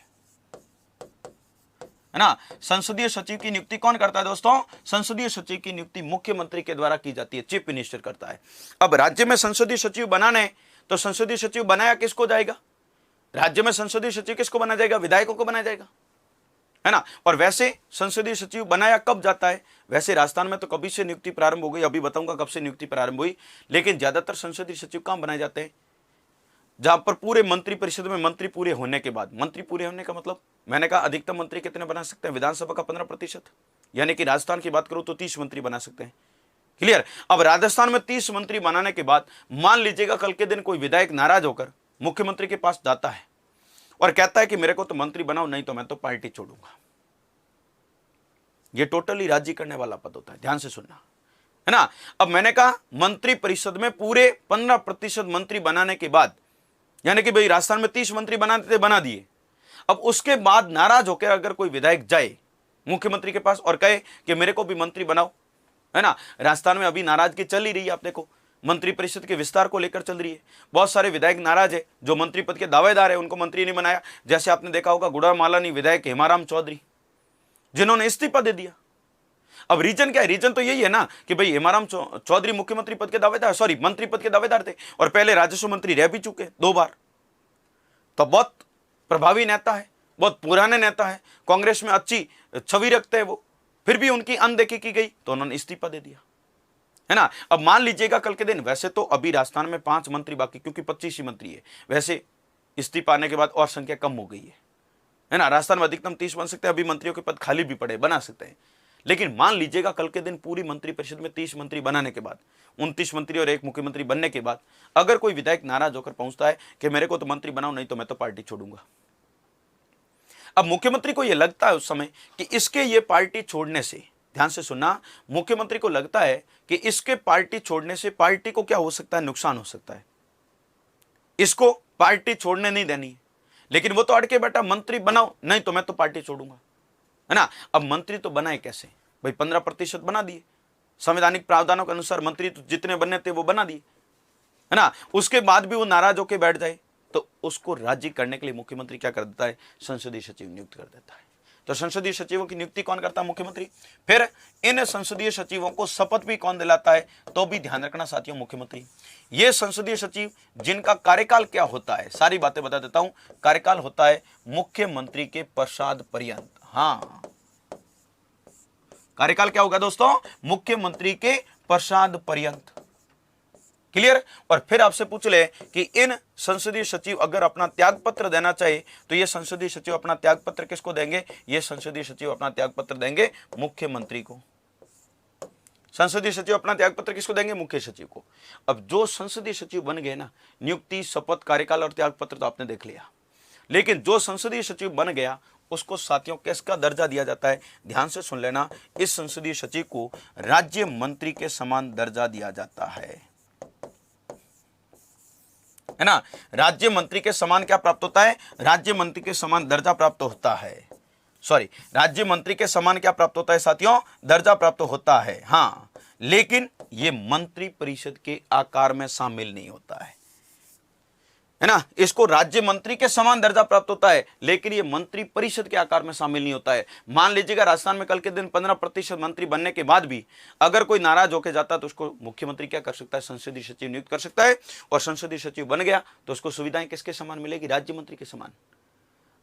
ना। संसदीय सचिव की नियुक्ति कौन करता है दोस्तों? संसदीय सचिव की नियुक्ति मुख्यमंत्री के द्वारा की जाती है, चीफ मिनिस्टर करता है। अब राज्य में संसदीय सचिव बनाना है, तो संसदीय सचिव बनाया किसको जाएगा? राज्य में संसदीय सचिव किसको बनाया जाएगा? विधायकों को बनाया जाएगा, है ना। और वैसे संसदीय सचिव बनाया कब जाता है? वैसे राजस्थान में तो कभी से नियुक्ति प्रारंभ हो गई, अभी बताऊंगा कब से नियुक्ति प्रारंभ हुई। लेकिन ज्यादातर संसदीय सचिव कहां बनाए जाते हैं? जहां पर पूरे मंत्री परिषद में मंत्री पूरे होने के बाद, मंत्री पूरे होने का मतलब मैंने कहा अधिकतम मंत्री कितने बना सकते हैं? विधानसभा का 15%, यानी कि राजस्थान की बात करूं तो 30 मंत्री बना सकते हैं। क्लियर? अब राजस्थान में 30 मंत्री बनाने के बाद मान लीजिएगा कल के दिन कोई विधायक नाराज होकर मुख्यमंत्री के पास जाता है और कहता है कि मेरे को तो मंत्री बनाओ, नहीं तो मैं तो पार्टी छोड़ूंगा। यह टोटली राजी करने वाला पद होता है, ध्यान से सुनना, है ना। अब मैंने कहा मंत्री परिषद में पूरे 15% मंत्री बनाने के बाद, यानी कि भाई राजस्थान में 30 मंत्री बनाते थे, बना दिए। अब उसके बाद नाराज होकर अगर कोई विधायक जाए मुख्यमंत्री के पास और कहे कि मेरे को भी मंत्री बनाओ, है ना। राजस्थान में अभी नाराजगी चल ही रही है, आप देखो मंत्री परिषद के विस्तार को लेकर चल रही है। बहुत सारे विधायक नाराज है, जो मंत्री पद के दावेदार है उनको मंत्री नहीं बनाया। जैसे आपने देखा होगा गुड़ामालानी विधायक हेमाराम चौधरी, जिन्होंने इस्तीफा दे दिया। अब रीजन क्या है? रीजन तो यही है ना कि भाई हेमाराम चौधरी मुख्यमंत्री पद के दावेदार, सॉरी मंत्री पद के दावेदार थे, और पहले राजस्व मंत्री रह भी चुके 2 बार। तो बहुत प्रभावी नेता है, बहुत पुराने नेता है, कांग्रेस में अच्छी छवि रखते हैं वो, फिर भी उनकी अनदेखी की गई तो उन्होंने इस्तीफा दे दिया, है ना। अब मान लीजिएगा कल के दिन, वैसे तो अभी राजस्थान में 5 मंत्री बाकी, क्योंकि 25 ही मंत्री है, वैसे इस्तीफा आने के बाद और संख्या कम हो गई है ना। राजस्थान में अधिकतम 30 बन सकते हैं, अभी मंत्रियों के पद खाली भी पड़े, बना सकते हैं। लेकिन मान लीजिएगा कल के दिन पूरी मंत्री परिषद में 30 मंत्री बनाने के बाद, 29 मंत्री और 1 मुख्यमंत्री बनने के बाद, अगर कोई विधायक नाराज होकर पहुंचता है कि मेरे को तो मंत्री बनाओ, नहीं तो मैं तो पार्टी छोड़ूंगा। अब मुख्यमंत्री को यह लगता है उस समय कि इसके ये पार्टी छोड़ने से, ध्यान से सुनना, मुख्यमंत्री को लगता है कि इसके पार्टी छोड़ने से पार्टी को क्या हो सकता है, नुकसान हो सकता है, इसको पार्टी छोड़ने नहीं देनी है। लेकिन वो तो अड़के बैठा, मंत्री बनाओ, नहीं तो मैं तो पार्टी छोड़ूंगा, है ना। अब मंत्री तो बनाए कैसे भाई? 15% बना दिए, संवैधानिक प्रावधानों के अनुसार मंत्री तो जितने बनने थे वो बना दिए, है ना। उसके बाद भी वो नाराज होकर बैठ जाए तो उसको राजी करने के लिए मुख्यमंत्री क्या कर देता है? संसदीय सचिव नियुक्त कर देता है। तो संसदीय सचिवों की नियुक्ति कौन करता है? मुख्यमंत्री। फिर इन संसदीय सचिवों को शपथ भी कौन दिलाता है? तो भी ध्यान रखना साथियों, मुख्यमंत्री। ये संसदीय सचिव जिनका कार्यकाल क्या होता है, सारी बातें बता देता हूं। कार्यकाल होता है मुख्यमंत्री के पश्चात पर्यंत। हाँ, कार्यकाल क्या होगा दोस्तों? मुख्यमंत्री के पश्चात पर्यंत। क्लियर? और फिर आपसे पूछ ले कि इन संसदीय सचिव अगर अपना त्याग पत्र देना चाहे तो ये संसदीय सचिव अपना त्याग पत्र किसको देंगे? ये संसदीय सचिव अपना त्याग पत्र देंगे मुख्यमंत्री को। संसदीय सचिव अपना त्याग पत्र किसको देंगे? मुख्य सचिव को। अब जो संसदीय सचिव बन गए ना, नियुक्ति, शपथ, कार्यकाल और त्याग पत्र तो आपने देख लिया, लेकिन जो संसदीय सचिव बन गया उसको साथियों किसका दर्जा दिया जाता है? ध्यान से सुन लेना, इस संसदीय सचिव को राज्य मंत्री के समान दर्जा दिया जाता है ना। राज्य मंत्री के समान क्या प्राप्त होता है? राज्य मंत्री के समान दर्जा प्राप्त होता है। सॉरी, राज्य मंत्री के समान क्या प्राप्त होता है साथियों? दर्जा प्राप्त होता है। हाँ, लेकिन ये मंत्री परिषद के आकार में शामिल नहीं होता है ना। इसको राज्य मंत्री के समान दर्जा प्राप्त होता है, लेकिन ये मंत्री परिषद के आकार में शामिल नहीं होता है। मान लीजिएगा राजस्थान में कल के दिन 15% मंत्री बनने के बाद भी अगर कोई नाराज होकर जाता है तो उसको मुख्यमंत्री क्या कर सकता है? संसदीय सचिव नियुक्त कर सकता है, और संसदीय सचिव बन गया तो उसको सुविधाएं किसके समान मिलेगी? राज्य मंत्री के समान।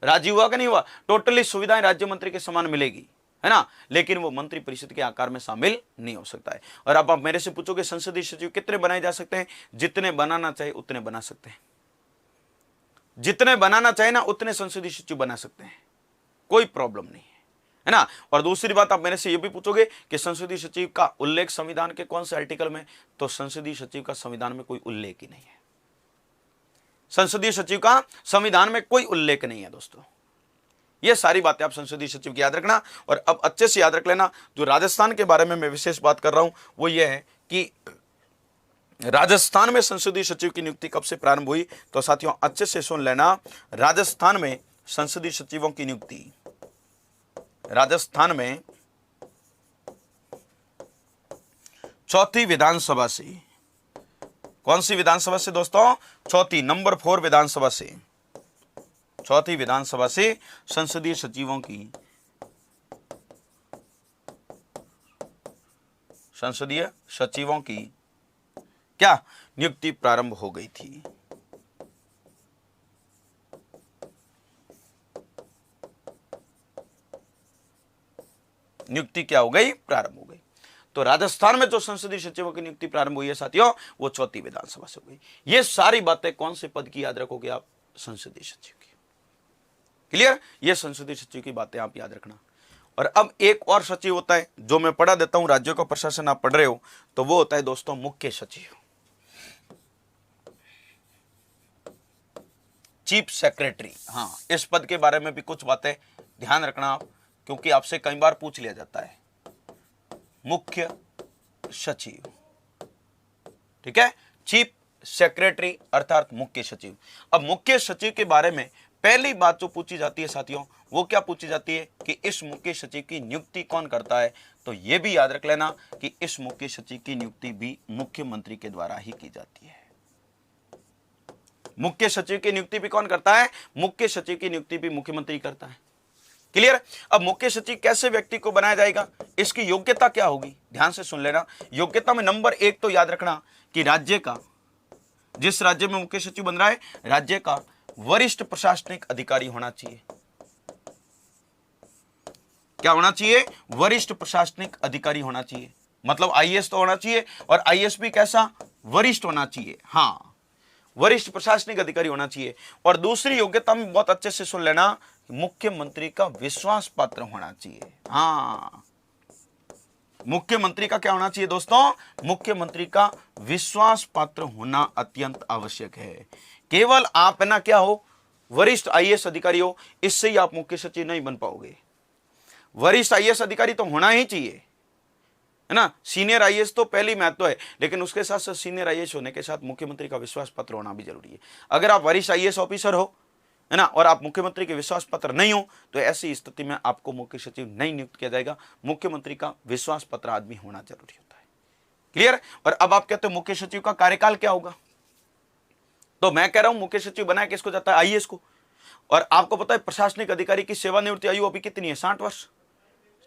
राजी हुआ कि नहीं हुआ? टोटली सुविधाएं राज्य मंत्री के समान मिलेगी, है ना। लेकिन वो मंत्री परिषद के आकार में शामिल नहीं हो सकता है। और अब आप मेरे से पूछोगे संसदीय सचिव कितने बनाए जा सकते हैं? जितने बनाना चाहिए उतने बना सकते हैं। जितने बनाना चाहिए ना उतने संसदीय सचिव बना सकते हैं, कोई प्रॉब्लम नहीं है ना। और दूसरी बात, आप मेरे से यह भी पूछोगे कि संसदीय सचिव का उल्लेख संविधान के कौन से आर्टिकल में? तो संसदीय सचिव का संविधान में कोई उल्लेख ही नहीं है। संसदीय सचिव का संविधान में कोई उल्लेख नहीं है दोस्तों। ये सारी बातें आप संसदीय सचिव की याद रखना। और अब अच्छे से याद रख लेना, जो राजस्थान के बारे में मैं विशेष बात कर रहा हूं वो ये है कि राजस्थान में संसदीय सचिव की नियुक्ति कब से प्रारंभ हुई? तो साथियों अच्छे से सुन लेना, राजस्थान में संसदीय सचिवों की नियुक्ति राजस्थान में चौथी विधानसभा से। कौन सी विधानसभा से दोस्तों? चौथी, नंबर 4 विधानसभा से। चौथी विधानसभा से संसदीय सचिवों की क्या नियुक्ति प्रारंभ हो गई थी। नियुक्ति क्या हो गई? प्रारंभ हो गई। तो राजस्थान में जो संसदीय सचिवों की नियुक्ति प्रारंभ हुई है साथियों, वो चौथी विधानसभा से हो गई। ये सारी बातें कौन से पद की याद रखोगे आप? संसदीय सचिव की। क्लियर? ये संसदीय सचिव की बातें आप याद रखना। और अब एक और सचिव होता है जो मैं पढ़ा देता हूं, राज्यों का प्रशासन आप पढ़ रहे हो, तो वो होता है दोस्तों मुख्य सचिव, चीफ सेक्रेटरी। हाँ, इस पद के बारे में भी कुछ बातें ध्यान रखना आप, क्योंकि आपसे कई बार पूछ लिया जाता है। मुख्य सचिव, ठीक है, चीफ सेक्रेटरी अर्थात मुख्य सचिव। अब मुख्य सचिव के बारे में पहली बात जो पूछी जाती है साथियों, वो क्या पूछी जाती है कि इस मुख्य सचिव की नियुक्ति कौन करता है। तो यह भी याद रख लेना कि इस मुख्य सचिव की नियुक्ति भी मुख्यमंत्री के द्वारा ही की जाती है। मुख्य सचिव की नियुक्ति भी कौन करता है, मुख्य सचिव की नियुक्ति भी मुख्यमंत्री करता है। क्लियर। अब मुख्य सचिव कैसे व्यक्ति को बनाया जाएगा, इसकी योग्यता क्या होगी, ध्यान से सुन लेना। योग्यता में नंबर 1 तो याद रखना कि राज्य का, जिस राज्य में मुख्य सचिव बन रहा है, राज्य का वरिष्ठ प्रशासनिक अधिकारी होना चाहिए। क्या होना चाहिए, वरिष्ठ प्रशासनिक अधिकारी होना चाहिए। मतलब आईएएस तो होना चाहिए, और आईएएस भी कैसा, वरिष्ठ होना चाहिए। हाँ, वरिष्ठ प्रशासनिक अधिकारी होना चाहिए। और दूसरी योग्यता में बहुत अच्छे से सुन लेना, मुख्यमंत्री का विश्वास पात्र होना चाहिए। हाँ, मुख्यमंत्री का क्या होना चाहिए दोस्तों, मुख्यमंत्री का विश्वास पात्र होना अत्यंत आवश्यक है। केवल आप है ना क्या हो, वरिष्ठ आईएएस अधिकारी हो, इससे ही आप मुख्य सचिव नहीं बन पाओगे। वरिष्ठ आईएएस अधिकारी तो होना ही चाहिए, है ना। सीनियर आईएएस तो पहली महत्व है, लेकिन उसके साथ साथ सीनियर आईएएस होने के साथ मुख्यमंत्री का विश्वास पत्र होना भी जरूरी है। अगर आप वरिष्ठ आईएएस ऑफिसर हो, है ना, और आप मुख्यमंत्री के विश्वास पत्र नहीं हो, तो ऐसी स्थिति में आपको मुख्य सचिव नहीं नियुक्त किया जाएगा। मुख्यमंत्री का विश्वास पत्र आदमी होना जरूरी होता है। क्लियर। और अब आप कहते हो मुख्य सचिव का कार्यकाल क्या होगा, तो मैं कह रहा हूं मुख्य सचिव बनाया किसको जाता है, आईएएस को। और आपको पता है प्रशासनिक अधिकारी की सेवानिवृत्ति आयु अभी कितनी है, 60 वर्ष।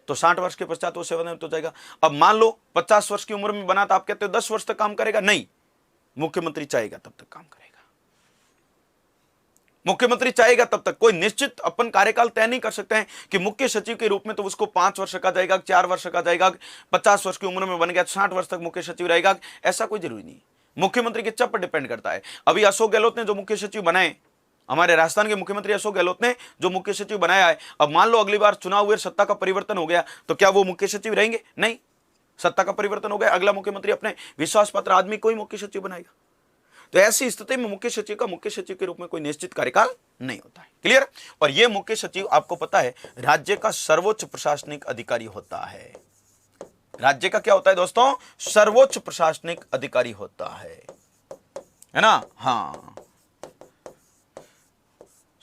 तो 60 वर्ष के पश्चात वो सेवानिवृत्त हो जाएगा। अब मान लो 50 वर्ष की उम्र में बना, तो आप कहते हो 10 वर्ष तक काम करेगा, नहीं, मुख्यमंत्री चाहेगा तब तक काम करेगा। मुख्यमंत्री चाहेगा तब तक, कोई निश्चित अपन कार्यकाल तय नहीं कर सकते हैं कि मुख्य सचिव के रूप में तो उसको 5 वर्ष का जाएगा, 4 वर्ष का जाएगा, 50 वर्ष की उम्र में बन गया 60 वर्ष तक मुख्य सचिव रहेगा, ऐसा कोई जरूरी नहीं। मुख्यमंत्री की इच्छा पर डिपेंड करता है। अभी अशोक गहलोत ने जो मुख्य सचिव बनाए, हमारे राजस्थान के मुख्यमंत्री अशोक गहलोत ने जो मुख्य सचिव बनाया है, अब मान लो अगली बार चुनाव हुए, सत्ता का परिवर्तन हो गया, तो क्या वो मुख्य सचिव रहेंगे, नहीं। सत्ता का परिवर्तन हो गया, अगला मुख्यमंत्री अपने विश्वास पत्र आदमी कोई मुख्य सचिव बनाएगा। तो ऐसी स्थिति में मुख्य सचिव का मुख्य सचिव के रूप में कोई निश्चित कार्यकाल नहीं होता है। क्लियर। और यह मुख्य सचिव आपको पता है राज्य का सर्वोच्च प्रशासनिक अधिकारी होता है। राज्य का क्या होता है दोस्तों, सर्वोच्च प्रशासनिक अधिकारी होता है ना। हाँ,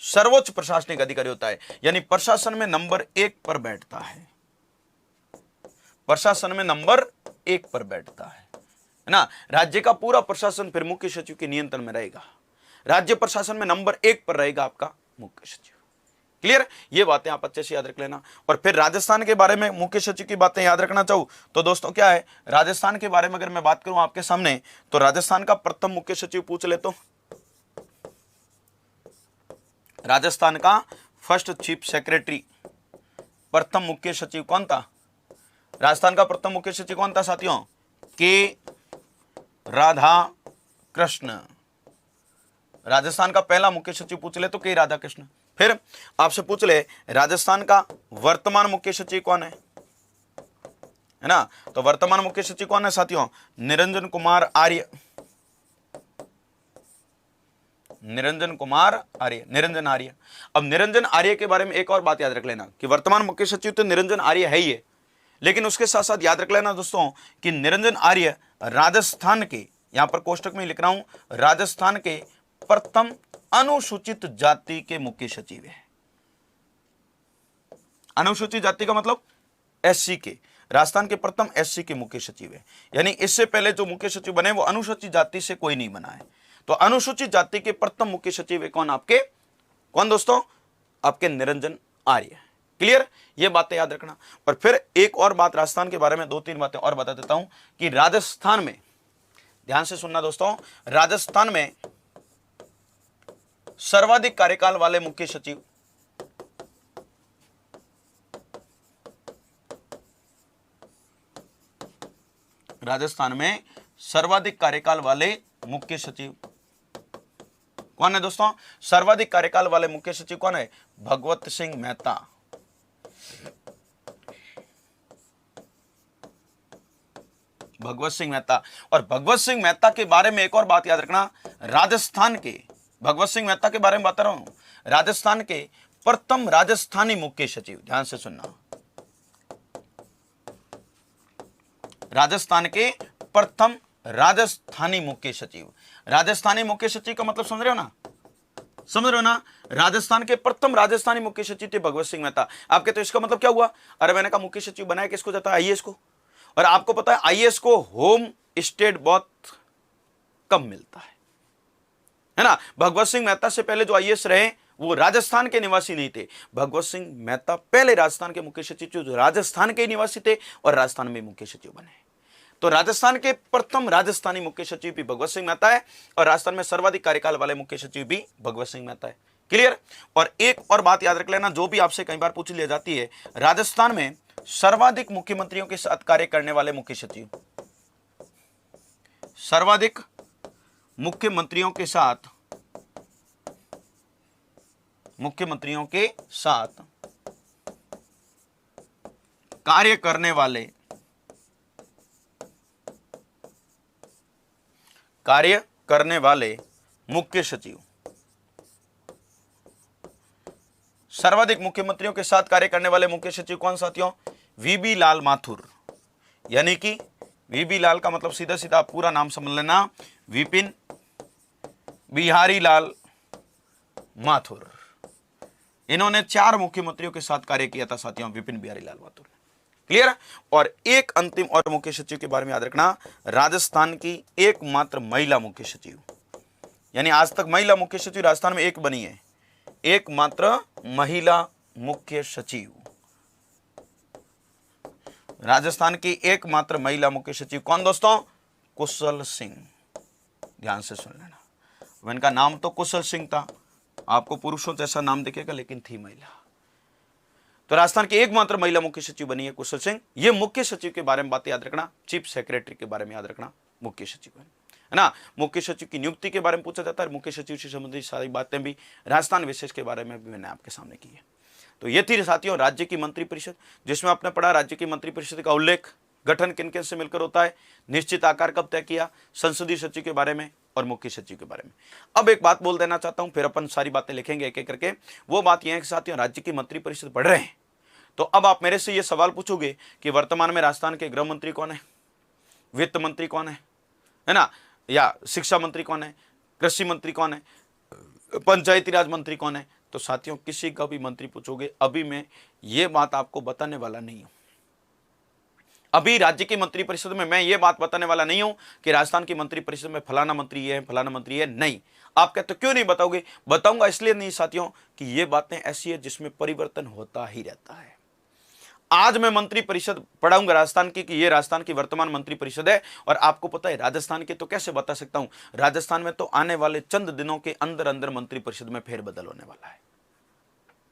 सर्वोच्च प्रशासनिक अधिकारी होता है, यानी प्रशासन में नंबर 1 पर बैठता है। प्रशासन में नंबर 1 पर बैठता है ना। राज्य का पूरा प्रशासन फिर मुख्य सचिव के नियंत्रण में रहेगा। राज्य प्रशासन में नंबर 1 पर रहेगा आपका मुख्य सचिव। क्लियर। ये बातें आप अच्छे से याद रख लेना। और फिर राजस्थान के बारे में मुख्य सचिव की बातें याद रखना चाहूं तो दोस्तों क्या है, राजस्थान के बारे में अगर मैं बात करूं आपके सामने, तो राजस्थान का प्रथम मुख्य सचिव पूछ ले तो राजस्थान का फर्स्ट चीफ सेक्रेटरी, प्रथम मुख्य सचिव कौन था, राजस्थान का प्रथम मुख्य सचिव कौन था साथियों, के राधा कृष्ण। राजस्थान का पहला मुख्य सचिव पूछ ले तो के राधा कृष्ण। फिर आपसे पूछ ले राजस्थान का वर्तमान मुख्य सचिव कौन है ना। तो वर्तमान मुख्य सचिव कौन है साथियों, निरंजन कुमार आर्य। निरंजन आर्य। अब निरंजन आर्य के बारे में एक और बात याद रख लेना कि वर्तमान मुख्य सचिव तो निरंजन आर्य है ही है, लेकिन उसके साथ साथ याद रख लेना दोस्तों कि निरंजन आर्य राजस्थान के, यहां पर कोष्टक में लिख रहा हूं, राजस्थान के प्रथम अनुसूचित जाति के मुख्य सचिव है। अनुसूचित जाति का मतलब एससी के, राजस्थान के प्रथम एससी के मुख्य सचिव है। यानी इससे पहले जो मुख्य सचिव बने वो अनुसूचित जाति से कोई नहीं बना है। तो अनुसूचित जाति के प्रथम मुख्य सचिव है कौन, आपके कौन दोस्तों, आपके निरंजन आर्य। क्लियर। ये बातें याद रखना। और फिर एक और बात राजस्थान के बारे में 2-3 बातें और बता देता हूं कि राजस्थान में, ध्यान से सुनना दोस्तों, राजस्थान में सर्वाधिक कार्यकाल वाले मुख्य सचिव राजस्थान में सर्वाधिक कार्यकाल वाले मुख्य सचिव कौन है दोस्तों, सर्वाधिक कार्यकाल वाले मुख्य सचिव कौन है, भगवत सिंह मेहता। भगवत सिंह मेहता। और भगवत सिंह मेहता के बारे में एक और बात याद रखना, राजस्थान के, भगवत सिंह मेहता के बारे में बता रहा हूं, राजस्थान के प्रथम राजस्थानी मुख्य सचिव, ध्यान से सुनना, राजस्थान के प्रथम राजस्थानी मुख्य सचिव। राजस्थानी मुख्य सचिव का मतलब समझ रहे हो ना, समझ रहे हो ना, राजस्थान के प्रथम राजस्थानी मुख्य सचिव थे भगवत सिंह मेहता। आपके तो इसका मतलब क्या हुआ, अरे मैंने कहा मुख्य सचिव बनाया किसको जाता है, आईएएस को। और आपको पता है आईएएस को होम स्टेट बहुत कम मिलता है ना। भगवत सिंह मेहता से पहले जो आईएएस रहे वो राजस्थान के निवासी नहीं थे। भगवत सिंह मेहता पहले राजस्थान के मुख्य सचिव जो राजस्थान के निवासी थे और राजस्थान में मुख्य सचिव बने। तो राजस्थान के प्रथम राजस्थानी मुख्य सचिव भी भगवत सिंह मेहता है और राजस्थान में सर्वाधिक कार्यकाल वाले मुख्य सचिव भी भगवत सिंह मेहता है। क्लियर। और एक और बात याद रख लेना, जो भी आपसे कई बार पूछ लिया जाती है, राजस्थान में सर्वाधिक मुख्यमंत्रियों के साथ कार्य करने वाले मुख्य सचिव, सर्वाधिक मुख्यमंत्रियों के साथ कार्य करने वाले मुख्य सचिव, सर्वाधिक मुख्यमंत्रियों के साथ कार्य करने वाले मुख्य सचिव कौन साथियों, वीबी लाल माथुर। यानी कि वीबी लाल का मतलब सीधा सीधा आप पूरा नाम समझ लेना, विपिन बिहारी लाल माथुर। इन्होंने 4 मुख्यमंत्रियों के साथ कार्य किया था साथियों, विपिन बिहारी लाल माथुर। क्लियर। और एक अंतिम और मुख्य सचिव के बारे में याद रखना, राजस्थान की एकमात्र महिला मुख्य सचिव, यानी आज तक महिला मुख्य सचिव राजस्थान में एक बनी है, एकमात्र महिला मुख्य सचिव, राजस्थान की एकमात्र महिला मुख्य सचिव कौन दोस्तों, कुशल सिंह। ध्यान से सुन लेना, इनका नाम तो कुशल सिंह था, आपको पुरुषों जैसा नाम दिखेगा लेकिन थी महिला। तो राजस्थान की एकमात्र महिला मुख्य सचिव बनी है कुशल सिंह। ये मुख्य सचिव के बारे में बातें याद रखना, चीफ सेक्रेटरी के बारे में याद रखना, मुख्य सचिव है ना। मुख्य सचिव की नियुक्ति के बारे में पूछा जाता है, मुख्य सचिव से संबंधित सारी बातें भी राजस्थान विशेष के बारे में भी मैंने आपके सामने की है। तो ये थी साथियों राज्य की मंत्रिपरिषद, जिसमें आपने पढ़ा राज्य की मंत्रिपरिषद का उल्लेख, गठन किन किन से मिलकर होता है, निश्चित आकार कब तय किया, संसदीय सचिव के बारे में और मुख्य सचिव के बारे में। अब एक बात बोल देना चाहता हूं, फिर अपन सारी बातें लिखेंगे एक एक करके। वो बात यह है कि साथियों राज्य की मंत्रिपरिषद पढ़ रहे हैं तो अब आप मेरे से ये सवाल पूछोगे कि वर्तमान में राजस्थान के गृह मंत्री कौन है, वित्त मंत्री कौन है ना, या शिक्षा मंत्री कौन है, कृषि मंत्री कौन है, पंचायती राज मंत्री कौन है। तो साथियों किसी का भी मंत्री पूछोगे, अभी मैं ये बात आपको बताने वाला नहीं हूं। अभी राज्य की मंत्रिपरिषद में मैं ये बात बताने वाला नहीं हूं कि राजस्थान की मंत्रिपरिषद में फलाना मंत्री है, फलाना मंत्री है, नहीं। आप कहते हो क्यों नहीं बताओगे, बताऊंगा इसलिए नहीं साथियों कि ये बातें ऐसी है जिसमें परिवर्तन होता ही रहता है। आज मैं मंत्रिपरिषद पढ़ाऊंगा राजस्थान की कि ये राजस्थान की वर्तमान मंत्रिपरिषद है, और आपको पता है राजस्थान के तो कैसे बता सकता हूं, राजस्थान में तो आने वाले चंद दिनों के अंदर अंदर मंत्रिपरिषद में फेरबदल होने वाला है।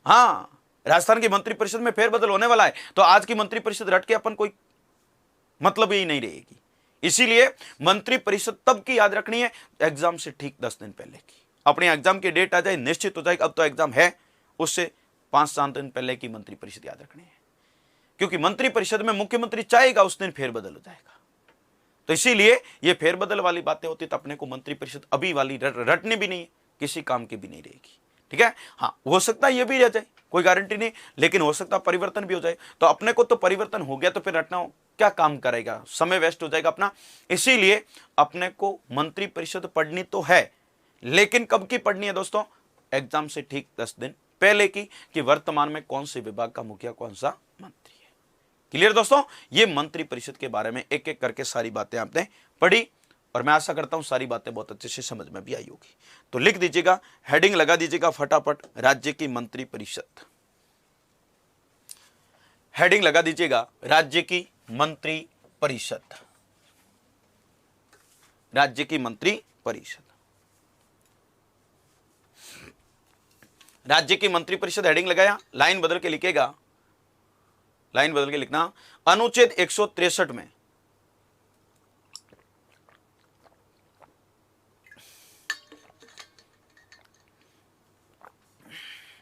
हाँ, राजस्थान की मंत्रिपरिषद में फेरबदल होने वाला है। तो आज की मंत्रिपरिषद रट के अपन कोई मतलब ही नहीं रहेगी। इसीलिए मंत्रिपरिषद तब की याद रखनी है एग्जाम से ठीक 10 दिन पहले की। अपने एग्जाम की डेट आ जाए, निश्चित हो जाए अब तो एग्जाम है, उससे 5-7 दिन पहले की मंत्रिपरिषद याद रखनी है, क्योंकि मंत्रिपरिषद में मुख्यमंत्री चाहेगा उस दिन फेरबदल हो जाएगा। तो इसीलिए ये फेरबदल वाली बातें होती तो अपने को मंत्रिपरिषद अभी वाली रटनी भी नहीं, किसी काम की भी नहीं रहेगी। ठीक है। हाँ, हो सकता है ये भी रह जाए, कोई गारंटी नहीं, लेकिन हो सकता है परिवर्तन भी हो जाए। तो अपने को तो परिवर्तन हो गया तो फिर रटना क्या काम करेगा, समय वेस्ट हो जाएगा अपना। इसीलिए अपने को मंत्रिपरिषद पढ़नी तो है, लेकिन कब की पढ़नी है दोस्तों, एग्जाम से ठीक 10 दिन पहले की, कि वर्तमान में कौन से विभाग का मुखिया कौन सा मंत्री है। क्लियर दोस्तों, ये मंत्रिपरिषद के बारे में एक एक करके सारी बातें आपने पढ़ी, और मैं आशा करता हूं सारी बातें बहुत अच्छे से समझ में भी आई होगी। तो लिख दीजिएगा, हेडिंग लगा दीजिएगा फटाफट, राज्य की मंत्रिपरिषद। हेडिंग लगा दीजिएगा राज्य की मंत्रिपरिषद, राज्य की मंत्रिपरिषद, राज्य की मंत्रिपरिषद हेडिंग लगाया, लाइन बदल के लिखेगा, लाइन बदल के लिखना, अनुच्छेद 163 में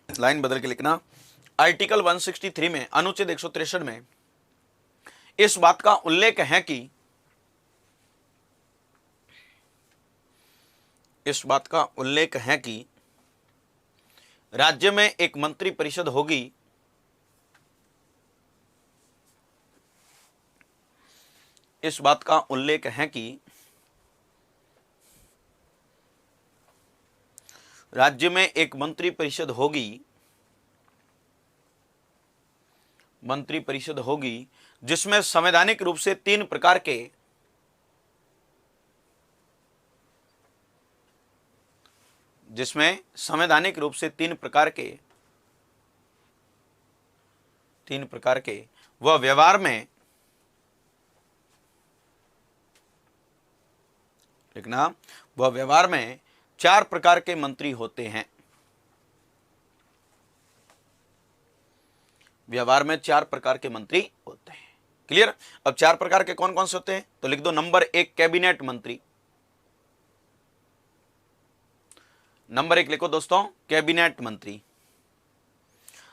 लाइन बदल के लिखना, आर्टिकल 163 में, अनुच्छेद 163 में इस बात का उल्लेख है कि, इस बात का उल्लेख है कि राज्य में एक मंत्रिपरिषद होगी इस बात का उल्लेख है कि राज्य में एक मंत्री परिषद होगी, मंत्री परिषद होगी जिसमें संवैधानिक रूप से तीन प्रकार के वह व्यवहार में लिखना, वह व्यवहार में चार प्रकार के मंत्री होते हैं। व्यवहार में चार प्रकार के मंत्री होते हैं। क्लियर? अब चार प्रकार के कौन कौन से होते हैं तो लिख दो। नंबर एक, कैबिनेट मंत्री। नंबर एक लिखो दोस्तों, कैबिनेट मंत्री।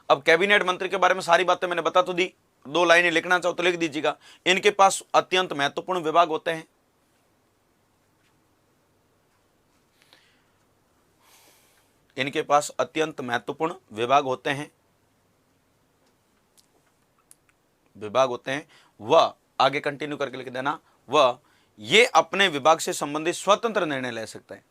अब कैबिनेट मंत्री के बारे में सारी बातें मैंने बता तो दी, दो लाइनें लिखना चाहो तो लिख दीजिएगा। इनके पास अत्यंत महत्वपूर्ण विभाग होते हैं। इनके पास अत्यंत महत्वपूर्ण विभाग होते हैं, वह आगे कंटिन्यू करके लिख देना, वह ये अपने विभाग से संबंधित स्वतंत्र निर्णय ले सकते हैं।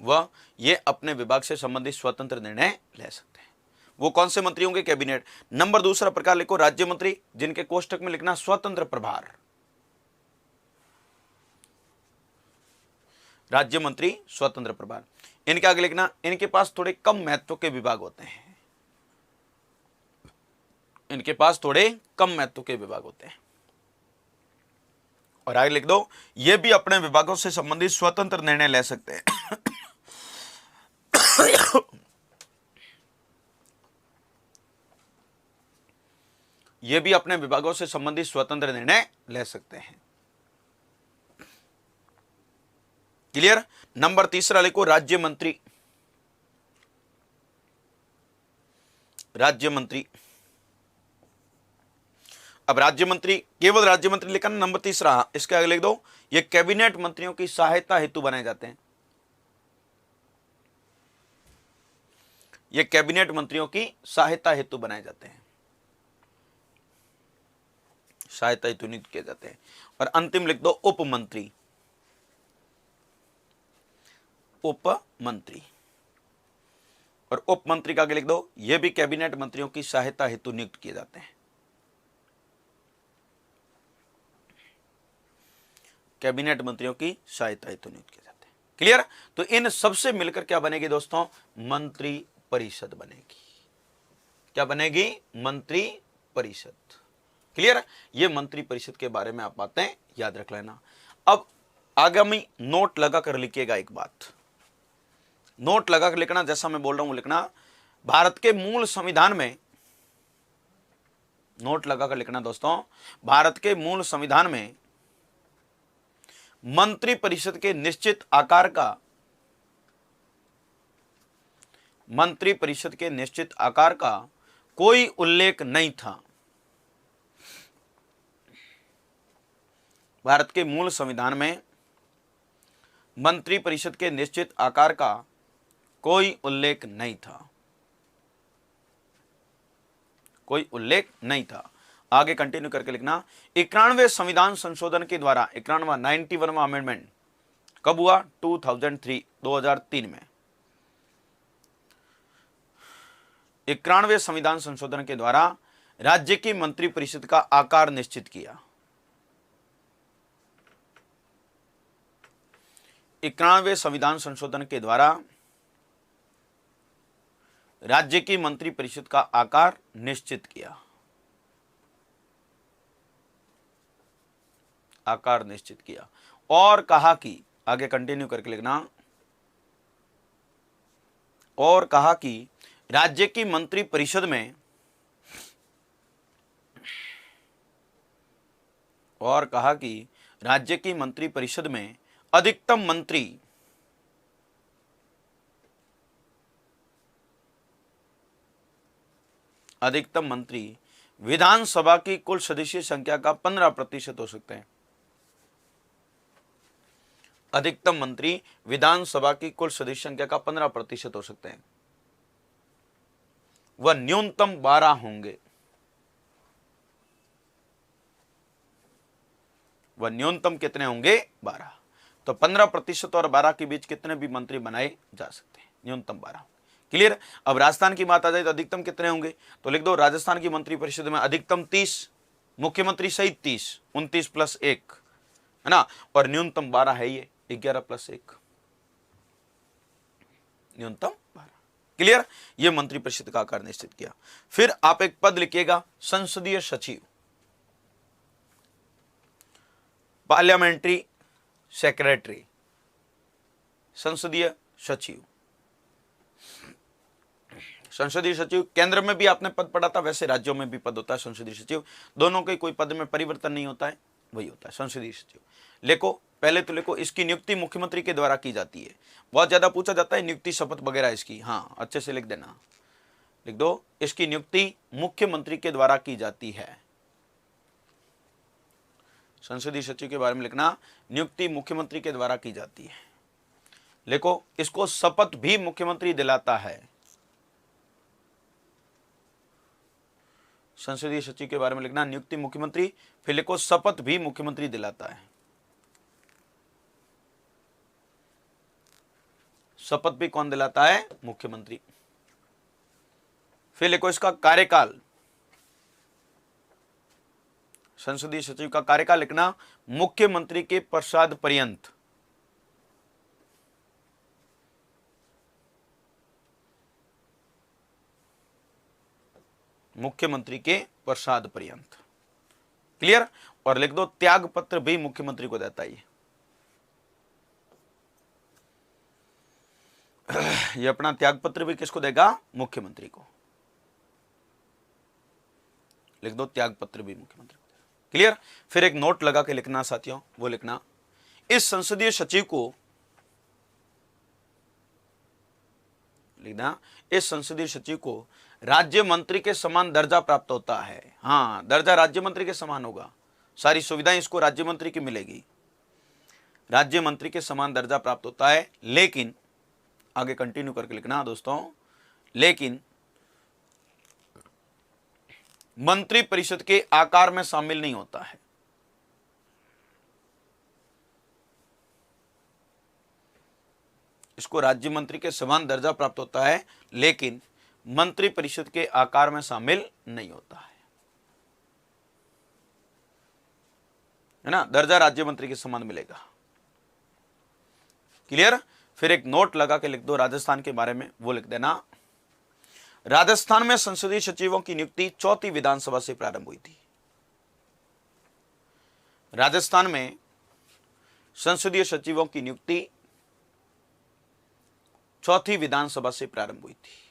वह ये अपने विभाग से संबंधित स्वतंत्र निर्णय ले सकते हैं। वो कौन से मंत्री होंगे? कैबिनेट। नंबर दूसरा प्रकार लिखो, राज्य मंत्री, जिनके कोष्टक में लिखना स्वतंत्र प्रभार। राज्य मंत्री स्वतंत्र प्रभार। इनके आगे लिखना, इनके पास थोड़े कम महत्व के विभाग होते हैं। इनके पास थोड़े कम महत्व के विभाग होते हैं। और आगे लिख दो, ये भी अपने विभागों से संबंधित स्वतंत्र निर्णय ले सकते हैं। ये भी अपने विभागों से संबंधित स्वतंत्र निर्णय ले सकते हैं। क्लियर? नंबर तीसरा लिखो, राज्य मंत्री। राज्य मंत्री। अब राज्य मंत्री, केवल राज्य मंत्री लिखा ना, नंबर तीसरा, इसके आगे लिख दो, ये कैबिनेट मंत्रियों की सहायता हेतु बनाए जाते हैं। ये कैबिनेट मंत्रियों की सहायता हेतु बनाए जाते हैं, सहायता हेतु नियुक्त किए जाते हैं। और अंतिम लिख दो, उप मंत्री। उप मंत्री। और उप मंत्री का आगे लिख दो, ये भी कैबिनेट मंत्रियों की सहायता हेतु नियुक्त किए जाते हैं। कैबिनेट मंत्रियों की सहायता हेतु नियुक्त किए जाते हैं। क्लियर? तो इन सबसे मिलकर क्या बनेगी दोस्तों? मंत्री परिषद बनेगी। क्या बनेगी? मंत्री परिषद। क्लियर? ये मंत्री परिषद के बारे में आप बातें याद रख लेना। अब आगामी नोट लगा कर लिखिएगा एक बात, नोट लगा कर लिखना, जैसा मैं बोल रहा हूं लिखना। भारत के मूल संविधान में, नोट लगा कर लिखना दोस्तों, भारत के मूल संविधान में मंत्री परिषद के निश्चित आकार का, मंत्री परिषद के निश्चित आकार का कोई उल्लेख नहीं था। भारत के मूल संविधान में मंत्री परिषद के निश्चित आकार का कोई उल्लेख नहीं था, कोई उल्लेख नहीं था। आगे कंटिन्यू करके लिखना, 91वें संविधान संशोधन के द्वारा, 91वां अमेंडमेंट कब हुआ? 2003 में। 91वें संविधान संशोधन के द्वारा राज्य की मंत्री परिषद का आकार निश्चित किया। 91वें संविधान संशोधन के द्वारा राज्य की मंत्री परिषद का आकार निश्चित किया, आकार निश्चित किया। और कहा कि, आगे कंटिन्यू करके लिखना, और कहा कि राज्य की मंत्री परिषद में, और कहा कि राज्य की मंत्री परिषद में अधिकतम मंत्री विधानसभा की कुल सदस्य संख्या का 15% हो सकते हैं। अधिकतम मंत्री विधानसभा की कुल सदस्य संख्या का 15% हो सकते हैं। वह न्यूनतम 12 होंगे। वह न्यूनतम कितने होंगे? 12। तो 15% और 12 के बीच कितने भी मंत्री बनाए जा सकते हैं, न्यूनतम 12। क्लियर। अब राजस्थान की बात आ जाए तो अधिकतम कितने होंगे? तो लिख दो, राजस्थान की मंत्रिपरिषद में अधिकतम 30, मुख्यमंत्री सहित 30, 29 + 1 है ना, और न्यूनतम 12 है, ये 11 + 1, न्यूनतम 12। क्लियर। ये मंत्रिपरिषद का आकार निश्चित किया। फिर आप एक पद लिखिएगा, संसदीय सचिव, पार्लियामेंट्री सेक्रेटरी, संसदीय सचिव। संसदीय सचिव केंद्र में भी आपने पद पढ़ा था, वैसे राज्यों में भी पद होता है संसदीय सचिव, दोनों के कोई पद में परिवर्तन नहीं होता है, वही होता है संसदीय सचिव। लिखो, पहले तो लिखो, इसकी नियुक्ति मुख्यमंत्री के द्वारा की जाती है। बहुत ज्यादा पूछा जाता है नियुक्ति शपथ वगैरह इसकी, हाँ अच्छे से लिख देना, लिख दो, इसकी नियुक्ति मुख्यमंत्री के द्वारा की जाती है। संसदीय सचिव के बारे में लिखना, नियुक्ति मुख्यमंत्री के द्वारा की जाती है। लिखो, इसको शपथ भी मुख्यमंत्री दिलाता है। संसदीय सचिव के बारे में लिखना, नियुक्ति मुख्यमंत्री, फिर लिखो शपथ भी मुख्यमंत्री दिलाता है। शपथ भी कौन दिलाता है? मुख्यमंत्री। फिर लिखो इसका कार्यकाल, संसदीय सचिव का कार्यकाल लिखना, मुख्यमंत्री के प्रसाद पर्यंत। मुख्यमंत्री के प्रसाद पर्यंत। क्लियर। और लिख दो, त्याग पत्र भी मुख्यमंत्री को देता है। ये अपना त्याग पत्र भी किसको देगा? मुख्यमंत्री को। लिख दो, त्याग पत्र भी मुख्यमंत्री को देगा। क्लियर। फिर एक नोट लगा के लिखना साथियों, वो लिखना, इस संसदीय सचिव को लिखना, इस संसदीय सचिव को राज्य मंत्री के समान दर्जा प्राप्त होता है। हाँ, दर्जा राज्य मंत्री के समान होगा, सारी सुविधाएं इसको राज्य मंत्री की मिलेगी, राज्य मंत्री के समान दर्जा प्राप्त होता है। लेकिन आगे कंटिन्यू करके लिखना दोस्तों, लेकिन मंत्री परिषद के आकार में शामिल नहीं होता है। इसको राज्य मंत्री के समान दर्जा प्राप्त होता है, लेकिन मंत्री परिषद के आकार में शामिल नहीं होता है ना, दर्जा राज्य मंत्री के समान मिलेगा। क्लियर। फिर एक नोट लगा के लिख दो राजस्थान के बारे में, वो लिख देना, राजस्थान में संसदीय सचिवों की नियुक्ति 4थी विधानसभा से प्रारंभ हुई थी। राजस्थान में संसदीय सचिवों की नियुक्ति 4थी विधानसभा से प्रारंभ हुई थी।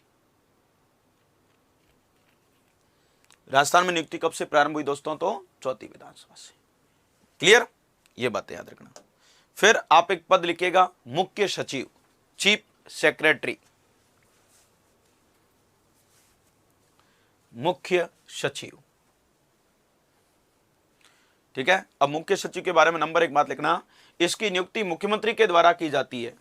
राजस्थान में नियुक्ति कब से प्रारंभ हुई दोस्तों? तो 4थी विधानसभा से। क्लियर। ये बातें याद रखना। फिर आप एक पद लिखिएगा, मुख्य सचिव, चीफ सेक्रेटरी, मुख्य सचिव। ठीक है। अब मुख्य सचिव के बारे में नंबर 1 बात लिखना, इसकी नियुक्ति मुख्यमंत्री के द्वारा की जाती है।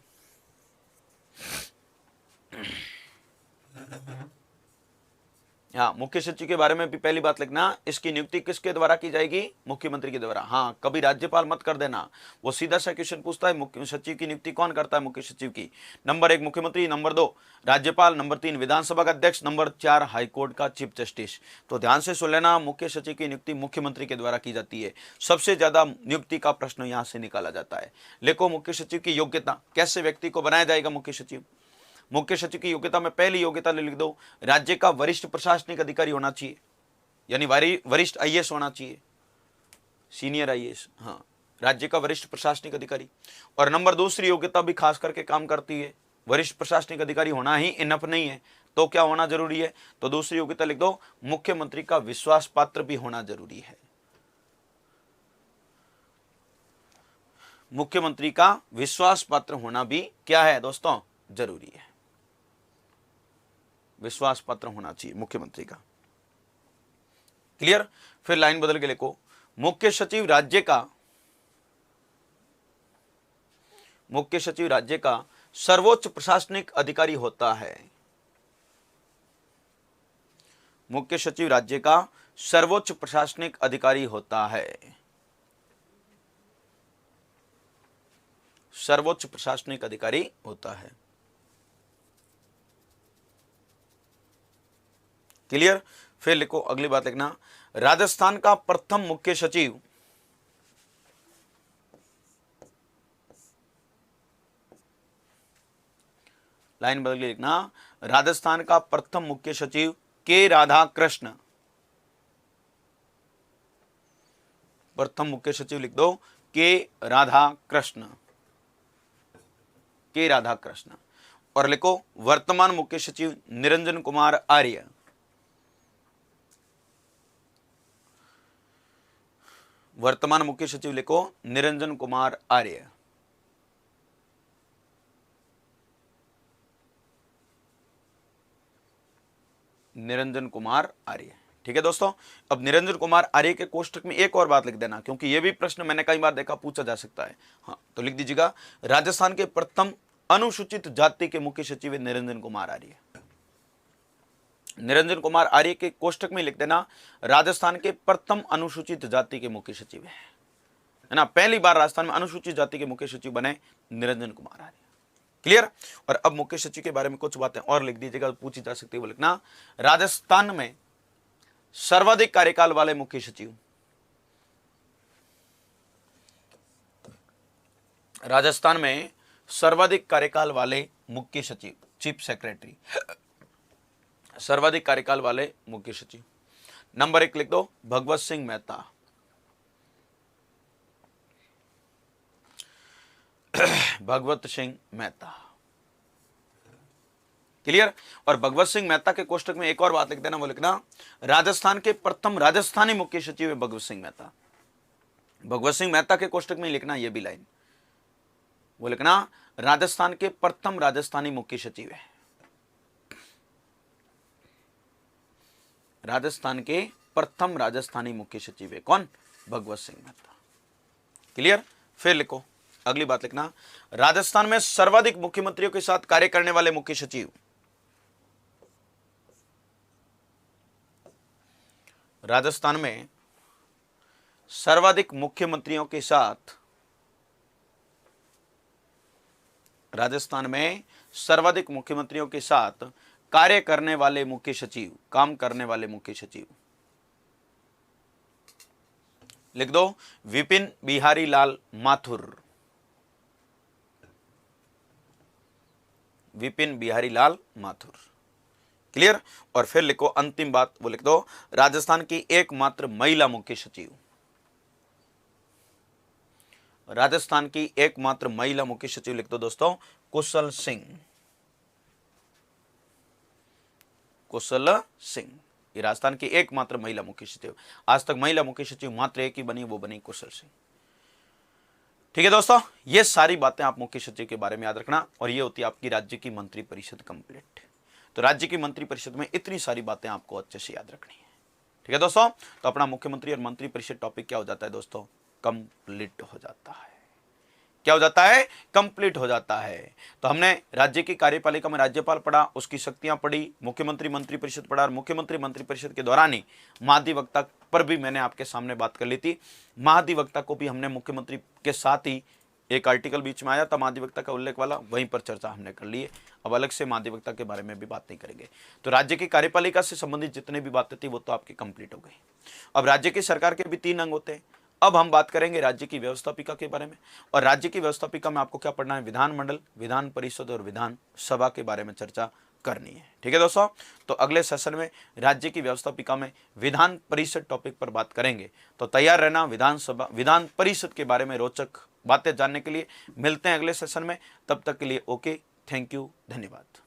हाँ, मुख्य सचिव के बारे में भी पहली बात लिखना, इसकी नियुक्ति किसके द्वारा की जाएगी? मुख्यमंत्री के द्वारा। हाँ, कभी राज्यपाल मत कर देना, वो सीधा सा क्वेश्चन पूछता है, मुख्य सचिव की नियुक्ति कौन करता है? मुख्य सचिव की। नंबर 1 मुख्यमंत्री, नंबर 2 राज्यपाल, नंबर 3 विधानसभा का अध्यक्ष, नंबर 4 हाईकोर्ट का चीफ जस्टिस। तो ध्यान से सुन लेना, मुख्य सचिव की नियुक्ति मुख्यमंत्री के द्वारा की जाती है। सबसे ज्यादा नियुक्ति का प्रश्न यहां से निकाला जाता है। लिखो, मुख्य सचिव की योग्यता, कैसे व्यक्ति को बनाया जाएगा मुख्य सचिव? मुख्य सचिव की योग्यता में पहली योग्यता लिख दो, राज्य का वरिष्ठ प्रशासनिक अधिकारी होना चाहिए, यानी वरिष्ठ आईएएस होना चाहिए, सीनियर आईएएस। हाँ, राज्य का वरिष्ठ प्रशासनिक अधिकारी। और नंबर दूसरी योग्यता भी खास करके काम करती है, वरिष्ठ प्रशासनिक अधिकारी होना ही इनफ नहीं है, तो क्या होना जरूरी है? तो दूसरी योग्यता लिख दो, मुख्यमंत्री का विश्वास पात्र भी होना जरूरी है। मुख्यमंत्री का विश्वास पात्र होना भी क्या है दोस्तों? जरूरी है। विश्वास पत्र होना चाहिए मुख्यमंत्री का। क्लियर। फिर लाइन बदल के लिखो, मुख्य सचिव राज्य का सर्वोच्च प्रशासनिक अधिकारी होता है। मुख्य सचिव राज्य का सर्वोच्च प्रशासनिक अधिकारी होता है। सर्वोच्च प्रशासनिक अधिकारी होता है। क्लियर? फिर लिखो, अगली बात लिखना, राजस्थान का प्रथम मुख्य सचिव लाइन बदल के लिखना, राजस्थान का प्रथम मुख्य सचिव के राधाकृष्ण। प्रथम मुख्य सचिव लिख दो के राधाकृष्ण, के राधाकृष्ण। और लिखो वर्तमान मुख्य सचिव निरंजन कुमार आर्य। वर्तमान मुख्य सचिव लिखो निरंजन कुमार आर्य। निरंजन कुमार आर्य, ठीक है दोस्तों। अब निरंजन कुमार आर्य के कोष्टक में एक और बात लिख देना, क्योंकि यह भी प्रश्न मैंने कई बार देखा पूछा जा सकता है। हाँ, तो लिख दीजिएगा, राजस्थान के प्रथम अनुसूचित जाति के मुख्य सचिव निरंजन कुमार आर्य। निरंजन कुमार आर्य के कोष्टक में लिख देना, राजस्थान के प्रथम अनुसूचित जाति के मुख्य सचिव है ना। पहली बार राजस्थान में अनुसूचित जाति के मुख्य सचिव बने निरंजन कुमार आर्य। क्लियर? और अब मुख्य सचिव के बारे में कुछ बातें और लिख दीजिएगा, पूछी जा सकती है। वो लिखना, राजस्थान में सर्वाधिक कार्यकाल वाले मुख्य सचिव। राजस्थान में सर्वाधिक कार्यकाल वाले मुख्य सचिव, चीफ सेक्रेटरी, सर्वाधिक कार्यकाल वाले मुख्य सचिव। नंबर 1 लिख दो, भगवत सिंह मेहता। भगवत सिंह मेहता। क्लियर? और भगवत सिंह मेहता के कोष्टक में एक और बात लिख देना, वो लिखना, राजस्थान के प्रथम राजस्थानी मुख्य सचिव है भगवत सिंह मेहता। भगवत सिंह मेहता के कोष्टक में लिखना ये भी लाइन, वो लिखना, राजस्थान के प्रथम राजस्थानी मुख्य सचिव है। राजस्थान के प्रथम राजस्थानी मुख्य सचिव है कौन? भगवत सिंह मेहता। क्लियर? फिर लिखो, अगली बात लिखना, राजस्थान में सर्वाधिक मुख्यमंत्रियों के साथ कार्य करने वाले मुख्य सचिव। राजस्थान में सर्वाधिक मुख्यमंत्रियों के साथ, राजस्थान में सर्वाधिक मुख्यमंत्रियों के साथ कार्य करने वाले मुख्य सचिव, काम करने वाले मुख्य सचिव। लिख दो, विपिन बिहारी लाल माथुर। विपिन बिहारी लाल माथुर। क्लियर? और फिर लिखो अंतिम बात, वो लिख दो, राजस्थान की एकमात्र महिला मुख्य सचिव। राजस्थान की एकमात्र महिला मुख्य सचिव लिख दो दोस्तों, कुशल सिंह। कुशल सिंह, ये राजस्थान की एकमात्र महिला मुख्य सचिव। आज तक महिला मुख्य सचिव मात्र एक ही बनी, वो बनी कुशल सिंह। ठीक है दोस्तों, ये सारी बातें आप मुख्य सचिव के बारे में याद रखना, और ये होती है आपकी राज्य की मंत्री परिषद कंप्लीट। तो राज्य की मंत्री परिषद में इतनी सारी बातें आपको अच्छे से याद रखनी है। ठीक है दोस्तों, तो अपना मुख्यमंत्री और मंत्री परिषद टॉपिक क्या हो जाता है दोस्तों? कंप्लीट हो जाता है। क्या हो जाता है? कंप्लीट हो जाता है। तो हमने राज्य की कार्यपालिका में राज्यपाल पढ़ा, उसकी शक्तियां पढ़ी, मुख्यमंत्री मंत्री परिषद पढ़ा, और मुख्यमंत्री मंत्री परिषद के दौरान ही महाधिवक्ता पर भी मैंने आपके सामने बात कर ली थी। महाधिवक्ता को भी हमने मुख्यमंत्री के साथ ही, एक आर्टिकल बीच में आया था महाधिवक्ता का उल्लेख वाला, वहीं पर चर्चा हमने कर ली है। अब अलग से महाधिवक्ता के बारे में भी बात नहीं करेंगे। तो राज्य की कार्यपालिका से संबंधित जितने भी बातें थी वो तो आपकी कंप्लीट हो गई। अब राज्य की सरकार के भी 3 अंग होते हैं। अब हम बात करेंगे राज्य की व्यवस्थापिका के बारे में, और राज्य की व्यवस्थापिका में आपको क्या पढ़ना है? विधानमंडल, विधान परिषद और विधान सभा के बारे में चर्चा करनी है। ठीक है दोस्तों, तो अगले सेशन में राज्य की व्यवस्थापिका में विधान परिषद टॉपिक पर बात करेंगे। तो तैयार रहना विधानसभा, विधान परिषद के बारे में रोचक बातें जानने के लिए। मिलते हैं अगले सेशन में, तब तक के लिए ओके, थैंक यू, धन्यवाद।